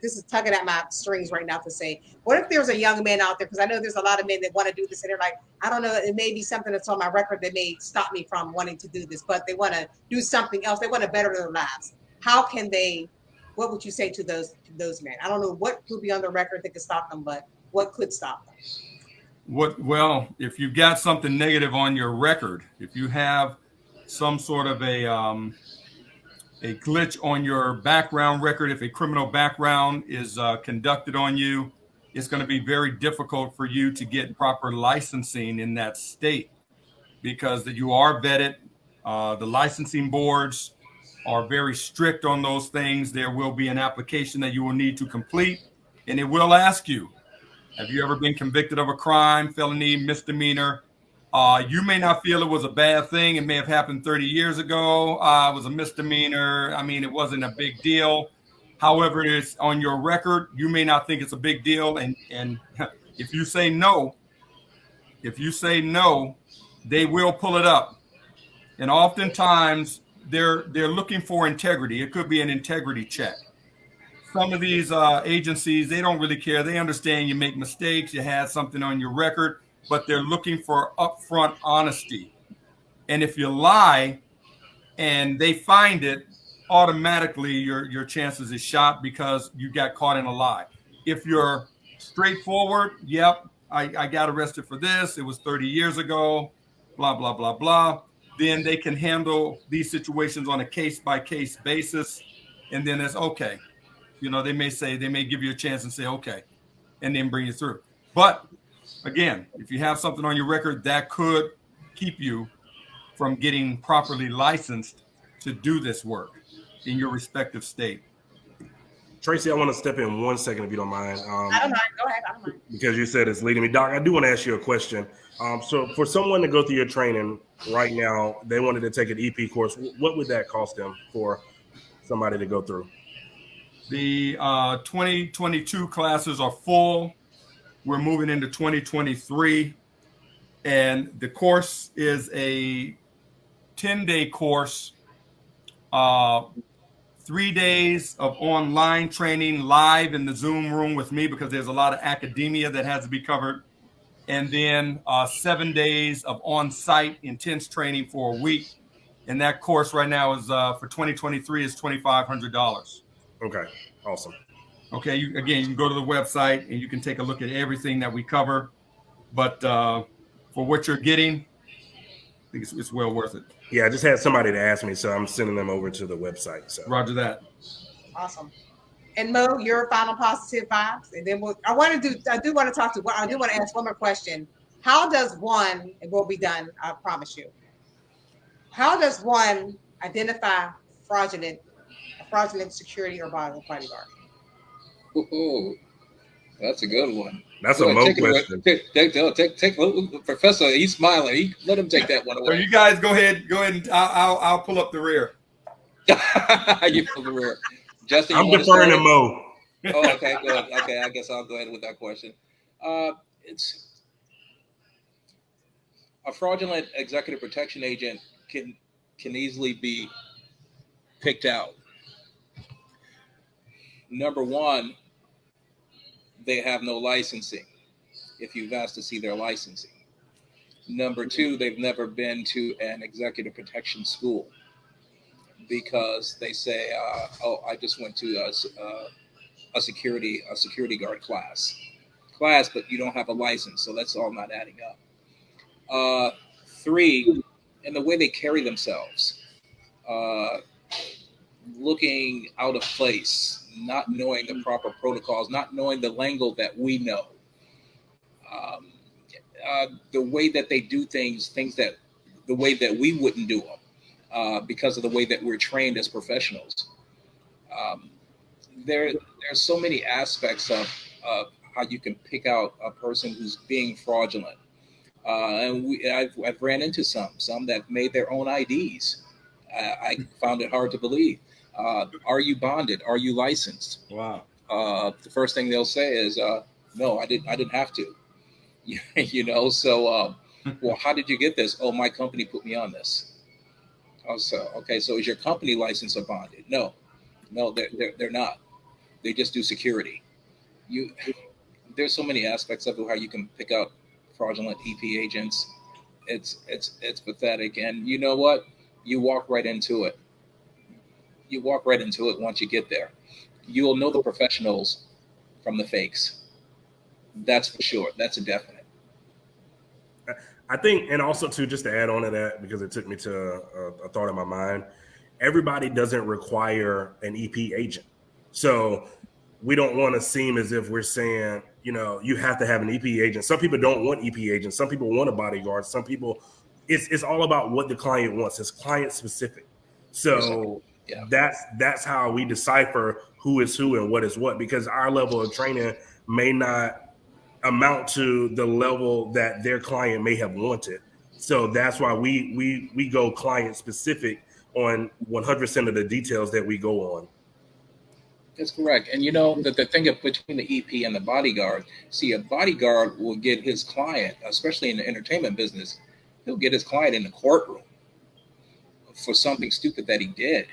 this is tugging at my strings right now to say, what if there's a young man out there? Because I know there's a lot of men that want to do this and they're like, I don't know, it may be something that's on my record that may stop me from wanting to do this, but they want to do something else. They want to better their lives. How can they, what would you say to those men? I don't know what could be on the record that could stop them, but what could stop them? Well, if you've got something negative on your record, if you have some sort of a glitch on your background record, if a criminal background is conducted on you, it's going to be very difficult for you to get proper licensing in that state because you are vetted. The licensing boards are very strict on those things. There will be an application that you will need to complete, and it will ask you, have you ever been convicted of a crime, felony, misdemeanor? You may not feel it was a bad thing. It may have happened 30 years ago. It was a misdemeanor. I mean, it wasn't a big deal. However, it's on your record. You may not think it's a big deal. And if you say no, they will pull it up. And oftentimes they're looking for integrity. It could be an integrity check. Some of these agencies, they don't really care. They understand you make mistakes. You had something on your record, but they're looking for upfront honesty. And if you lie and they find it, automatically your chances is shot because you got caught in a lie. If you're straightforward, yep, I got arrested for this. It was 30 years ago, blah, blah, blah, blah. Then they can handle these situations on a case-by-case basis. And then it's okay. You know, they may give you a chance and say, okay, and then bring you through. But again, if you have something on your record, that could keep you from getting properly licensed to do this work in your respective state. Tracy, I want to step in 1 second if you don't mind. I don't mind. Go ahead. I don't mind. Because you said it's leading me. Doc, I do want to ask you a question. So for someone to go through your training right now, they wanted to take an EP course. What would that cost them for somebody to go through? The 2022 classes are full. We're moving into 2023. And the course is a 10-day course, 3 days of online training live in the Zoom room with me because there's a lot of academia that has to be covered. And then 7 days of on-site intense training for a week. And that course right now is for 2023 is $2,500. Okay, awesome. Okay, you can go to the website and you can take a look at everything that we cover. But for what you're getting, I think it's well worth it. Yeah, I just had somebody to ask me, so I'm sending them over to the website. So. Roger that. Awesome. And Mo, your final positive vibes, and then I do want to ask one more question. How does one, and we'll be done, I promise you. How does one identify a fraudulent security or bodyguard? Ooh, that's a good one. That's a Mo question. Take Professor. He's smiling. Let him take that one So away. you guys go ahead, and I'll pull up the rear. You pull the rear. Justin, I'm deferring to Mo. Oh, okay, good. Okay, I guess I'll go ahead with that question. It's a fraudulent executive protection agent can easily be picked out. Number one, they have no licensing. If you've asked to see their licensing. Number two, they've never been to an executive protection school because they say, I just went to a security guard class, but you don't have a license, so that's all not adding up. Three, and the way they carry themselves, looking out of place, not knowing the proper protocols, not knowing the lingo that we know. The way that they do things that the way that we wouldn't do them because of the way that we're trained as professionals. There's so many aspects of how you can pick out a person who's being fraudulent. And I've ran into some that made their own IDs. I found it hard to believe. Are you bonded? Are you licensed? Wow. The first thing they'll say is, no, I didn't have to. You know, so Well, how did you get this? Oh, my company put me on this. Also, okay, so is your company licensed or bonded? No, they're not. They just do security. You There's so many aspects of it how you can pick out fraudulent EP agents. It's pathetic, and you know what? You walk right into it. You walk right into it once you get there. You will know the professionals from the fakes. That's for sure. That's a definite. I think, and also too, just to add on to that, because it took me to a thought in my mind, everybody doesn't require an EP agent. So we don't want to seem as if we're saying, you have to have an EP agent. Some people don't want EP agents. Some people want a bodyguard. Some people, it's all about what the client wants. It's client specific. So yeah, that's how we decipher who is who and what is what, because our level of training may not amount to the level that their client may have wanted. So that's why we go client specific on 100% of the details that we go on. that's correct. And you know that the thing between the EP and the bodyguard, see, a bodyguard will get his client, especially in the entertainment business, he'll get his client in the courtroom for something stupid that he did.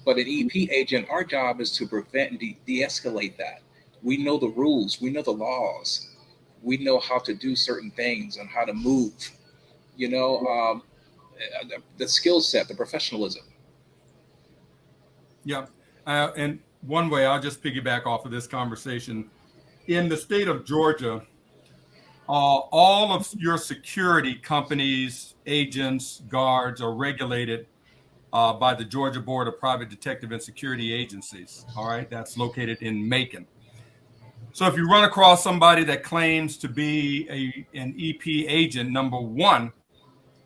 But an EP agent, our job is to prevent and de-escalate that. We know the rules, we know the laws, we know how to do certain things and how to move. The skill set, the professionalism. Yeah. And one way, I'll just piggyback off of this conversation. In the state of Georgia, all of your security companies, agents, guards are regulated by the Georgia Board of Private Detective and Security Agencies. All right. That's located in Macon. So if you run across somebody that claims to be an EP agent, number one,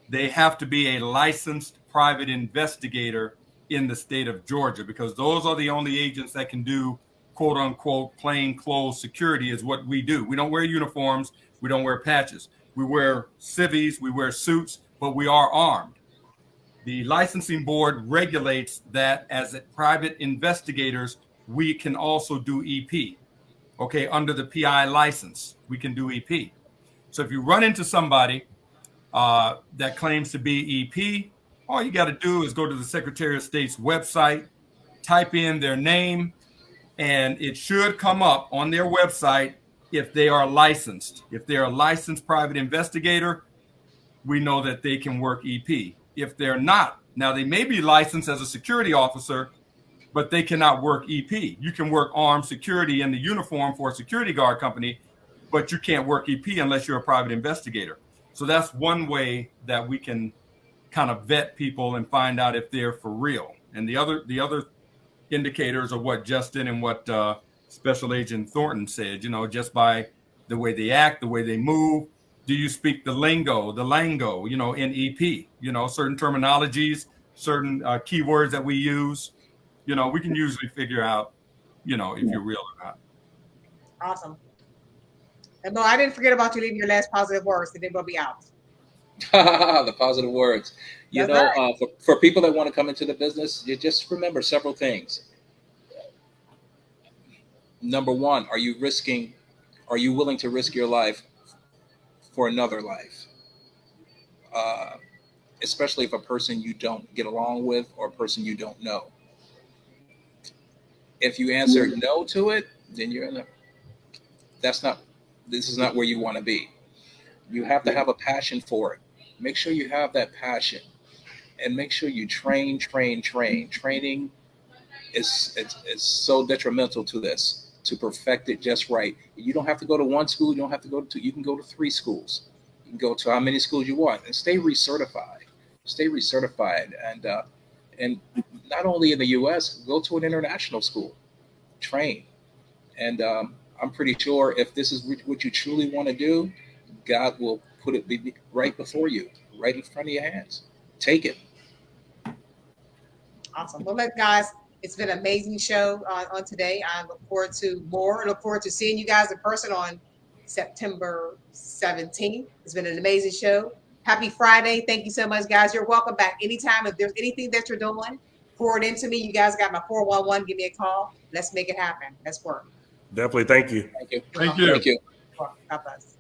they have to be a licensed private investigator in the state of Georgia, because those are the only agents that can do quote unquote plain clothes security is what we do. We don't wear uniforms. We don't wear patches. We wear civvies, we wear suits, but we are armed. The licensing board regulates that as private investigators, we can also do EP. Okay, under the PI license, we can do EP. So if you run into somebody that claims to be EP, all you got to do is go to the Secretary of State's website, type in their name, and it should come up on their website if they are licensed. If they're a licensed private investigator, we know that they can work EP. If they're not, now they may be licensed as a security officer, but they cannot work EP. You can work armed security in the uniform for a security guard company, but you can't work EP unless you're a private investigator. So that's one way that we can kind of vet people and find out if they're for real. And the other indicators are what Justin and what Special Agent Thornton said, just by the way they act, the way they move. Do you speak the lingo, in EP, certain terminologies, certain keywords that we use, we can usually figure out, if you're real or not. Awesome. And Mo, I didn't forget about you leaving your last positive words, and then we'll be out. The positive words. Right. For people that want to come into the business, you just remember several things. Number one, are you willing to risk your life for another life? Especially if a person you don't get along with or a person you don't know. If you answer no to it, then this is not where you want to be. You have to have a passion for it. Make sure you have that passion, and make sure you train. Training is so detrimental to this, to perfect it just right. You don't have to go to one school. You don't have to go to two. You can go to 3 schools. You can go to how many schools you want and stay recertified. And not only in the U.S., go to an international school, train. And I'm pretty sure if this is what you truly want to do, God will put it right before you, right in front of your hands. Take it. Awesome. Well, look, guys, it's been an amazing show on today. I look forward to more. I look forward to seeing you guys in person on September 17th. It's been an amazing show. Happy Friday. Thank you so much, guys. You're welcome back anytime. If there's anything that you're doing, forward into me. You guys got my 411. Give me a call. Let's make it happen. Let's work. Definitely. Thank you. Thank you. Thank you. Thank you. God bless.